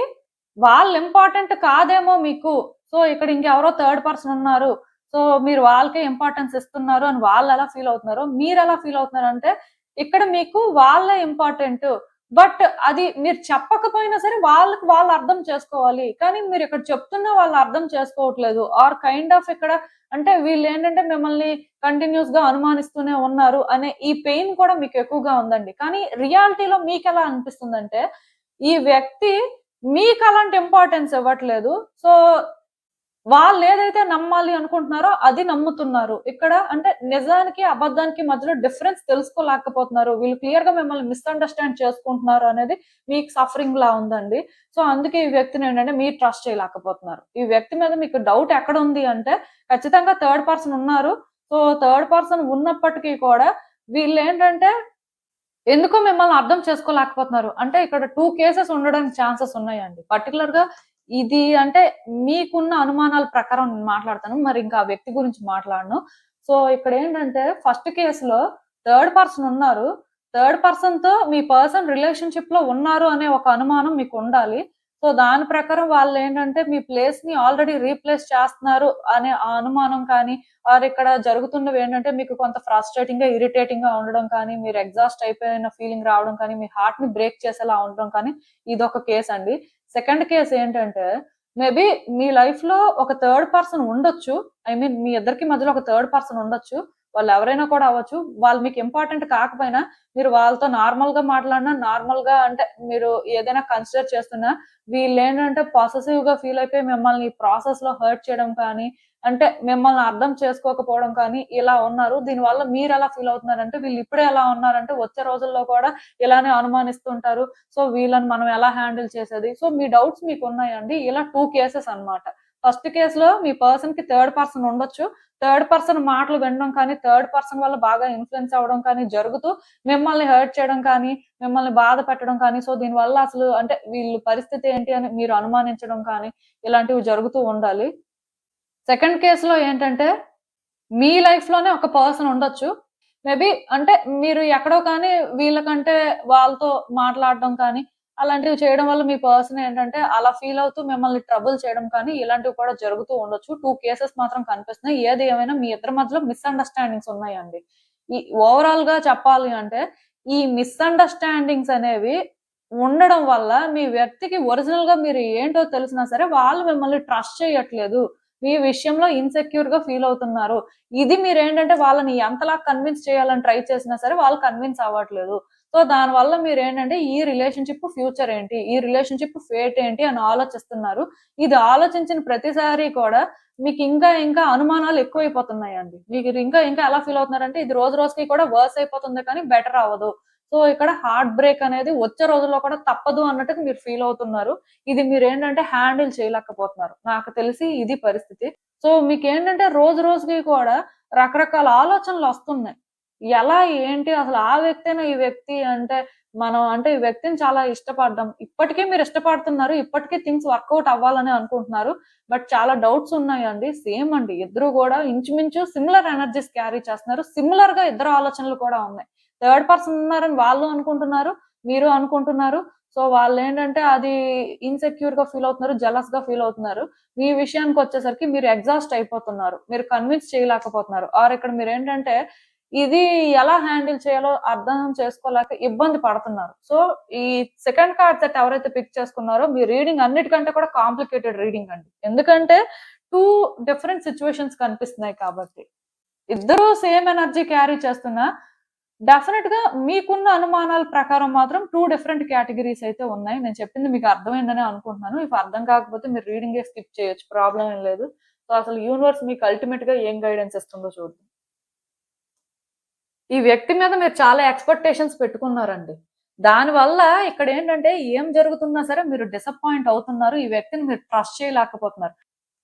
వాళ్ళు ఇంపార్టెంట్ కాదేమో మీకు. సో, ఇక్కడ ఇంకెవరో థర్డ్ పర్సన్ ఉన్నారు. సో, మీరు వాళ్ళకే ఇంపార్టెన్స్ ఇస్తున్నారు అని వాళ్ళెలా ఫీల్ అవుతున్నారో, మీరెలా ఫీల్ అవుతున్నారంటే, ఇక్కడ మీకు వాళ్ళే ఇంపార్టెంటు. బట్ అది మీరు చెప్పకపోయినా సరే వాళ్ళకి వాళ్ళు అర్థం చేసుకోవాలి. కానీ మీరు ఇక్కడ చెప్తున్నా వాళ్ళు అర్థం చేసుకోవట్లేదు. ఆర్ కైండ్ ఆఫ్ ఇక్కడ అంటే వీళ్ళేంటంటే మిమ్మల్ని కంటిన్యూస్‌గా అనుమానిస్తూనే ఉన్నారు అనే ఈ పెయిన్ కూడా మీకు ఎక్కువగా ఉందండి. కానీ రియాలిటీలో మీకెలా అనిపిస్తుందంటే, ఈ వ్యక్తి మీకలాంటి ఇంపార్టెన్స్ ఇవ్వట్లేదు. సో వాళ్ళేదైతే నమ్మాలి అనుకుంటున్నారో అది నమ్ముతున్నారు. ఇక్కడ అంటే నిజానికి, అబద్ధానికి మధ్యలో డిఫరెన్స్ తెలుసుకోలేకపోతున్నారు. వీళ్ళు క్లియర్‌గా మిమ్మల్ని మిస్‌అండర్‌స్టాండ్ చేసుకుంటున్నారు అనేది మీకు సఫరింగ్‌లా ఉందండి. సో, అందుకే ఈ వ్యక్తినేంటంటే మీరు ట్రస్ట్ చేయలేకపోతున్నారు. ఈ వ్యక్తి మీద మీకు డౌట్ ఎక్కడుంది అంటే ఖచ్చితంగా థర్డ్ పర్సన్ ఉన్నారు. సో, థర్డ్ పర్సన్ ఉన్నప్పటికీ కూడా వీళ్ళేంటంటే ఎందుకో మిమ్మల్ని అర్థం చేసుకోలేకపోతున్నారు. అంటే ఇక్కడ 2 కేసెస్ ఉండడానికి ఛాన్సెస్ ఉన్నాయండి. పర్టిక్యులర్‌గా ఇది అంటే మీకున్న అనుమానాల ప్రకారం నేను మాట్లాడతాను. మరి ఇంకా ఆ వ్యక్తి గురించి మాట్లాడను. సో, ఇక్కడేంటంటే ఫస్ట్ కేస్‌లో థర్డ్ పర్సన్ ఉన్నారు. థర్డ్ పర్సన్‌తో మీ పర్సన్ రిలేషన్‌షిప్‌లో ఉన్నారు అనే ఒక అనుమానం మీకుండాలి. సో, దాని ప్రకారం వాళ్ళేంటంటే మీ ప్లేస్‌ని ఆల్రెడీ రీప్లేస్ చేస్తున్నారు అనే ఆ అనుమానం కానీ, ఆర్ ఇక్కడ జరుగుతున్నవేంటంటే మీకు కొంత ఫ్రస్ట్రేటింగ్‌గా, ఇరిటేటింగ్‌గా ఉండడం కానీ, మీరు ఎగ్జాస్ట్ అయిపోయిన ఫీలింగ్ రావడం కానీ, మీ హార్ట్‌ని బ్రేక్ చేసేలా ఉండడం కానీ, ఇదొక కేసండి. సెకండ్ కేస్ ఏంటంటే, మేబీ మీ లైఫ్‌లో ఒక థర్డ్ పర్సన్ ఉండొచ్చు. ఐ మీన్ మీ ఇద్దరికి మధ్యలో ఒక థర్డ్ పర్సన్ ఉండొచ్చు. వాళ్ళెవరైనా కూడా అవ్వచ్చు. వాళ్ళు మీకు ఇంపార్టెంట్ కాకపోయినా, మీరు వాళ్ళతో నార్మల్‌గా మాట్లాడినా, నార్మల్‌గా అంటే మీరు ఏదైనా కన్సిడర్ చేస్తున్నా, వీళ్ళేంటంటే పొసెసివ్‌గా ఫీల్ అయిపోయి మిమ్మల్ని ప్రాసెస్‌లో హర్ట్ చేయడం కానీ, అంటే మిమ్మల్ని అర్థం చేసుకోకపోవడం కానీ ఇలా ఉన్నారు. దీనివల్ల మీరెలా ఫీల్ అవుతున్నారంటే, వీళ్ళు ఇప్పుడే ఎలా ఉన్నారంటే వచ్చే రోజుల్లో కూడా ఇలానే అనుమానిస్తుంటారు. సో, వీళ్ళని మనం ఎలా హ్యాండిల్ చేసేది? సో, మీ డౌట్స్ మీకున్నాయండి. ఇలా 2 కేసెస్ అన్నమాట. ఫస్ట్ కేస్‌లో మీ పర్సన్‌కి థర్డ్ పర్సన్ ఉండొచ్చు. థర్డ్ పర్సన్ మాటలు వినడం కానీ, థర్డ్ పర్సన్ వల్ల బాగా ఇన్‌ఫ్లూయెన్స్ అవ్వడం కానీ జరుగుతూ మిమ్మల్ని హర్ట్ చేయడం కానీ, మిమ్మల్ని బాధ పెట్టడం కానీ, సో దీనివల్ల అసలు అంటే వీళ్ళు పరిస్థితి ఏంటి అని మీరు అనుమానించడం కానీ, ఇలాంటివి జరుగుతూ ఉండాలి. సెకండ్ కేస్‌లో ఏంటంటే, మీ లైఫ్‌లోనే ఒక పర్సన్ ఉండొచ్చు. మేబీ అంటే మీరు ఎక్కడో కానీ వీళ్ళకంటే వాళ్ళతో మాట్లాడడం కానీ, అలాంటివి చేయడం వల్ల మీ పర్సన్ ఏంటంటే అలా ఫీల్ అవుతూ మిమ్మల్ని ట్రబుల్ చేయడం కానీ, ఇలాంటివి కూడా జరుగుతూ ఉండొచ్చు. 2 కేసెస్ మాత్రం కనిపిస్తున్నాయి. ఏది ఏమైనా మీ ఇద్దరి మధ్యలో మిస్‌అండర్‌స్టాండింగ్స్ ఉన్నాయండి. ఈ ఓవరాల్‌గా చెప్పాలి అంటే, ఈ మిస్‌అండర్‌స్టాండింగ్స్ అనేవి ఉండడం వల్ల మీ వ్యక్తికి ఒరిజినల్‌గా మీరు ఏంటో తెలిసినా సరే, వాళ్ళు మిమ్మల్ని ట్రస్ట్ చేయట్లేదు. మీ విషయంలో ఇన్‌సెక్యూర్‌గా ఫీల్ అవుతున్నారు. ఇది మీరేంటంటే వాళ్ళని ఎంతలా కన్విన్స్ చేయాలని ట్రై చేసినా సరే వాళ్ళు కన్విన్స్ అవ్వట్లేదు. సో, దానివల్ల మీరేంటంటే ఈ రిలేషన్‌షిప్ ఫ్యూచర్ ఏంటి? ఈ రిలేషన్‌షిప్ ఫేట్ ఏంటి? అని ఆలోచిస్తున్నారు. ఇది ఆలోచించిన ప్రతిసారి కూడా మీకింకా ఇంకా అనుమానాలు ఎక్కువైపోతున్నాయండి. మీరు ఇంకా ఇంకా ఎలా ఫీల్ అవుతున్నారంటే ఇది రోజు రోజుకి కూడా వర్స్ అయిపోతుంది కానీ బెటర్ అవ్వదు. సో, ఇక్కడ హార్ట్ బ్రేక్ అనేది వచ్చే రోజుల్లో కూడా తప్పదు అన్నట్టుగా మీరు ఫీల్ అవుతున్నారు. ఇది మీరేంటంటే హ్యాండిల్ చేయలేకపోతున్నారు. నాకు తెలిసి ఇది పరిస్థితి. సో, మీకేంటంటే రోజు రోజుకి కూడా రకరకాల ఆలోచనలొస్తున్నాయి. ఎలా ఏంటి అసలు ఆ వ్యక్తేనా ఈ వ్యక్తి అంటే మనం అంటే ఈ వ్యక్తిని చాలా ఇష్టపడ్డాం. ఇప్పటికే మీరు ఇష్టపడుతున్నారు. ఇప్పటికే థింగ్స్ వర్కౌట్ అవ్వాలని అనుకుంటున్నారు. బట్ చాలా డౌట్స్ ఉన్నాయండి. సేమ్ అండి. ఇద్దరు గూడా ఇంచుమించు సిమిలర్ ఎనర్జీస్ క్యారీ చేస్తున్నారు. సిమిలర్‌గా ఇద్దరి ఆలోచనలు కూడా ఉన్నాయి. థర్డ్ పర్సన్ ఉన్నారని వాళ్ళు అనుకుంటున్నారు. మీరు అనుకుంటున్నారు. సో, వాళ్ళేంటంటే అది ఇన్‌సెక్యూర్‌గా ఫీల్ అవుతున్నారు. జెలస్‌గా ఫీల్ అవుతున్నారు. మీ విషయానికొచ్చేసరికి మీరు ఎగ్జాస్ట్ అయిపోతున్నారు. మీరు కన్విన్స్ చేయలేకపోతున్నారు. ఆర్ ఇక్కడ మీరేంటంటే ఇది ఎలా హ్యాండిల్ చేయాలో అర్థం చేసుకోలేక ఇబ్బంది పడుతున్నారు. సో, ఈ సెకండ్ కార్డ్ సెట్ ఎవరైతే పిక్ చేసుకున్నారో మీ రీడింగ్ అన్నిటికంటే కూడా కాంప్లికేటెడ్ రీడింగ్ అండి. ఎందుకంటే 2 డిఫరెంట్ సిట్యుయేషన్స్ కనిపిస్తున్నాయి కాబట్టి. ఇద్దరూ సేమ్ ఎనర్జీ క్యారీ చేస్తున్నా డెఫినెట్‌గా మీకున్న అనుమానాల ప్రకారం మాత్రం 2 డిఫరెంట్ కేటగరీస్ అయితే ఉన్నాయి. నేను చెప్పింది మీకు అర్థమైందనే అనుకుంటున్నాను. ఇఫ్ అర్థం కాకపోతే మీరు రీడింగే స్కిప్ చేయొచ్చు. ప్రాబ్లమ్ ఏం లేదు. సో, అసలు యూనివర్స్ మీకు అల్టిమేట్‌గా ఏం గైడెన్స్ ఇస్తుందో చూద్దాం. ఈ వ్యక్తి మీద మీరు చాలా ఎక్స్‌పెక్టేషన్స్ పెట్టుకున్నారండి. దానివల్ల ఇక్కడేంటంటే ఏం జరుగుతున్నా సరే మీరు డిసప్పాయింట్ అవుతున్నారు. ఈ వ్యక్తిని మీరు ట్రస్ట్ చేయలేకపోతున్నారు.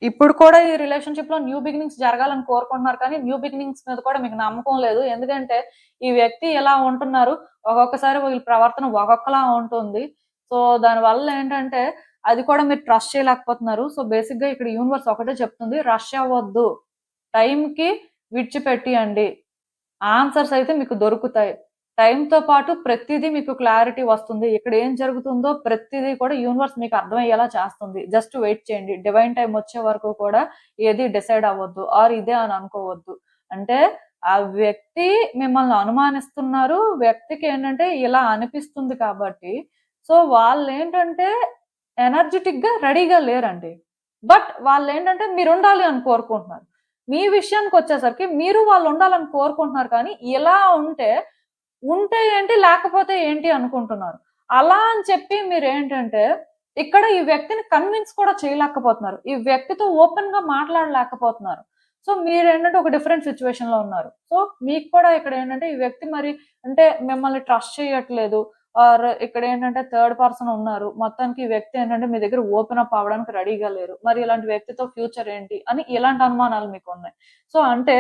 ఇప్పుడు కూడా ఈ రిలేషన్‌షిప్‌లో న్యూ బిగినింగ్స్ జరగాలని కోరుకుంటున్నారు కానీ, న్యూ బిగినింగ్స్ మీద కూడా మీకు నమ్మకం లేదు. ఎందుకంటే, ఈ వ్యక్తి ఎలా ఉంటున్నారు, ఒక్కొక్కసారి వీళ్ళ ప్రవర్తన ఒక్కొక్కలా ఉంటుంది. సో, దానివల్ల ఏంటంటే, అది కూడా మీరు ట్రస్ట్ చేయలేకపోతున్నారు. సో, బేసిక్‌గా ఇక్కడ యూనివర్స్ ఒకటే చెప్తుంది. రష్ అవ్వద్దు. టైంకి విడిచిపెట్టియండి. ఆన్సర్స్ అయితే మీకు దొరుకుతాయి. టైమ్‌తో పాటు ప్రతీదీ మీకు క్లారిటీ వస్తుంది. ఇక్కడ ఏం జరుగుతుందో ప్రతీదీ కూడా యూనివర్స్ మీకు అర్థమయ్యేలా చేస్తుంది. జస్ట్ వెయిట్ చేయండి. డివైన్ టైమ్ వచ్చే వరకు కూడా ఏది డిసైడ్ అవ్వద్దు. ఆర్ ఇదే అని అనుకోవద్దు. అంటే ఆ వ్యక్తి మిమ్మల్ని అనుమానిస్తున్నారు. వ్యక్తికి ఏంటంటే ఇలా అనిపిస్తుంది కాబట్టి, సో వాళ్ళేంటంటే ఎనర్జిటిక్‌గా రెడీగా లేరండి. బట్ వాళ్ళేంటంటే మీరుండాలి అని కోరుకుంటున్నారు. మీ విషయానికొచ్చేసరికి మీరు వాళ్ళుండాలని కోరుకుంటున్నారు కానీ, ఇలా ఉంటే ఏంటి లేకపోతే ఏంటి అనుకుంటున్నారు. అలా అని చెప్పి మీరేంటంటే, ఇక్కడ ఈ వ్యక్తిని కన్విన్స్ కూడా చేయలేకపోతున్నారు. ఈ వ్యక్తితో ఓపెన్‌గా మాట్లాడలేకపోతున్నారు. సో, మీరేంటంటే ఒక డిఫరెంట్ సిట్యుయేషన్‌లో ఉన్నారు. సో, మీకు కూడా ఇక్కడేంటంటే ఈ వ్యక్తి మరి అంటే మిమ్మల్ని ట్రస్ట్ చేయట్లేదు. ఆర్ ఇక్కడేంటంటే థర్డ్ పర్సన్ ఉన్నారు. మొత్తానికి ఈ వ్యక్తి ఏంటంటే మీ దగ్గర ఓపెన్ అప్ అవ్వడానికి రెడీగా లేరు. మరి ఇలాంటి వ్యక్తితో ఫ్యూచర్ ఏంటి? అని ఇలాంటి అనుమానాలు మీకున్నాయి. సో, అంటే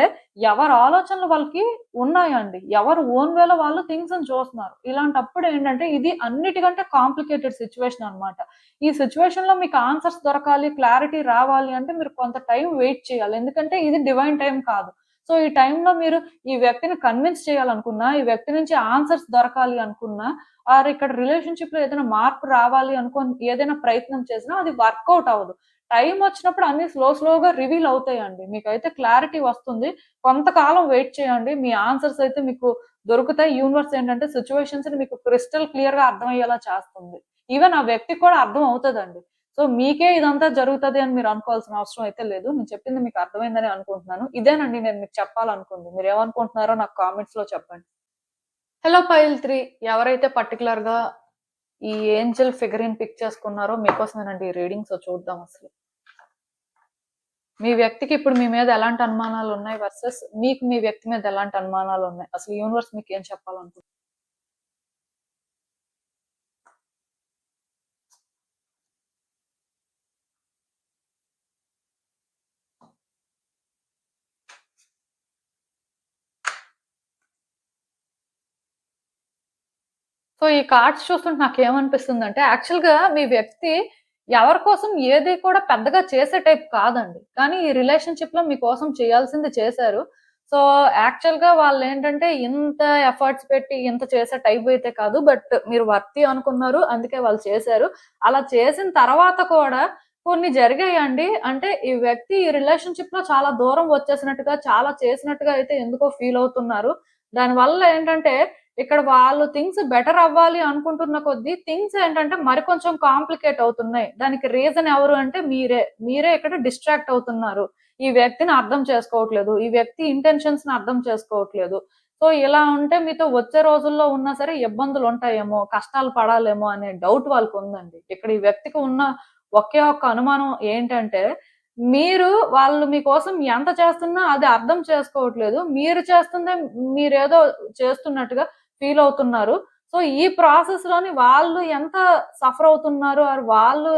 ఎవరి ఆలోచనలు వాళ్ళకి ఉన్నాయండి. ఎవరు ఓన్ వేలో వాళ్ళు థింగ్స్‌ని చూస్తున్నారు. ఇలాంటప్పుడు ఏంటంటే ఇది అన్నిటికంటే కాంప్లికేటెడ్ సిట్యుయేషన్ అన్నమాట. ఈ సిట్యుయేషన్‌లో మీకు ఆన్సర్స్ దొరకాలి, క్లారిటీ రావాలి అంటే మీరు కొంత టైం వెయిట్ చేయాలి. ఎందుకంటే ఇది డివైన్ టైమ్ కాదు. సో, ఈ టైంలో మీరు ఈ వ్యక్తిని కన్విన్స్ చేయాలనుకున్నా, ఈ వ్యక్తి నుంచి ఆన్సర్స్ దొరకాలి అనుకున్నా, ఆర్ ఇక్కడ రిలేషన్‌షిప్‌లో ఏదైనా మార్పు రావాలి అనుకోని ఏదైనా ప్రయత్నం చేసినా అది వర్కౌట్ అవ్వదు. టైం వచ్చినప్పుడు అన్నీ స్లోగా రివీల్ అవుతాయండి. మీకైతే క్లారిటీ వస్తుంది. కొంతకాలం వెయిట్ చేయండి. మీ ఆన్సర్స్ అయితే మీకు దొరుకుతాయి. యూనివర్స్ ఏంటంటే సిట్యుయేషన్స్‌ని మీకు క్రిస్టల్ క్లియర్‌గా అర్థమయ్యేలా చేస్తుంది. ఈవెన్ ఆ వ్యక్తికి కూడా అర్థం అవుతదండి. సో, మీకే ఇదంతా జరుగుతది అని మీరు అనుకోవాల్సిన అవసరం అయితే లేదు. నేను చెప్పింది మీకు అర్థమైందని అనుకుంటున్నాను. ఇదేనండి నేను మీకు చెప్పాలనుకుంది. మీరేమనుకుంటున్నారో నాకు కామెంట్స్‌లో చెప్పండి. హలో పైల్ 3 ఎవరైతే పర్టిక్యులర్‌గా ఈ ఏంజెల్ ఫిగరిన్ పిక్ చేసుకున్నారో మీకోసమేనండి ఈ రీడింగ్. సో, చూద్దాం అసలు. మీ వ్యక్తికి ఇప్పుడు మీ మీద ఎలాంటి అనుమానాలున్నాయి వర్సెస్ మీకు మీ వ్యక్తి మీద ఎలాంటి అనుమానాలున్నాయి? అసలు యూనివర్స్ మీకేం చెప్పాలనుకుంటుంది? సో, ఈ కార్డ్స్ చూస్తుంటే నాకేమనిపిస్తుందంటే, యాక్చువల్‌గా మీ వ్యక్తి ఎవరి కోసం ఏది కూడా పెద్దగా చేసే టైప్ కాదండి. కానీ ఈ రిలేషన్‌షిప్‌లో మీకోసం చేయాల్సింది చేశారు. సో, యాక్చువల్‌గా వాళ్ళేంటంటే ఇంత ఎఫర్ట్స్ పెట్టి ఇంత చేసే టైప్ అయితే కాదు. బట్ మీరు వర్తీ అనుకున్నారు. అందుకే వాళ్ళు చేశారు. అలా చేసిన తర్వాత కూడా కొన్ని జరిగాయండి. అంటే ఈ వ్యక్తి ఈ రిలేషన్‌షిప్‌లో చాలా దూరం వచ్చేసినట్టుగా, చాలా చేసినట్టుగా అయితే ఎందుకో ఫీల్ అవుతున్నారు. దానివల్ల ఏంటంటే ఇక్కడ వాళ్ళు థింగ్స్ బెటర్ అవ్వాలి అనుకుంటున్న కొద్దీ థింగ్స్ ఏంటంటే మరికొంచెం కాంప్లికేట్ అవుతున్నాయి. దానికి రీజన్ ఎవరు అంటే మీరే. మీరే ఇక్కడ డిస్ట్రాక్ట్ అవుతున్నారు. ఈ వ్యక్తిని అర్థం చేసుకోవట్లేదు. ఈ వ్యక్తి ఇంటెన్షన్స్‌ని అర్థం చేసుకోవట్లేదు. సో, ఇలా ఉంటే మీతో వచ్చే రోజుల్లో ఉన్నా సరే ఇబ్బందులుంటాయేమో, కష్టాలు పడాలేమో అనే డౌట్ వాళ్ళకుందండి. ఇక్కడ ఈ వ్యక్తికి ఉన్న ఒకే ఒక్క అనుమానం ఏంటంటే, వాళ్ళు మీకోసం ఎంత చేస్తున్నా అది అర్థం చేసుకోవట్లేదు. మీరు చేస్తుందే మీరేదో చేస్తున్నట్టుగా ఫీలవుతున్నారు. సో, ఈ ప్రాసెస్‌లోని వాళ్ళు ఎంత సఫర్ అవుతున్నారు ఆర్ వాళ్ళు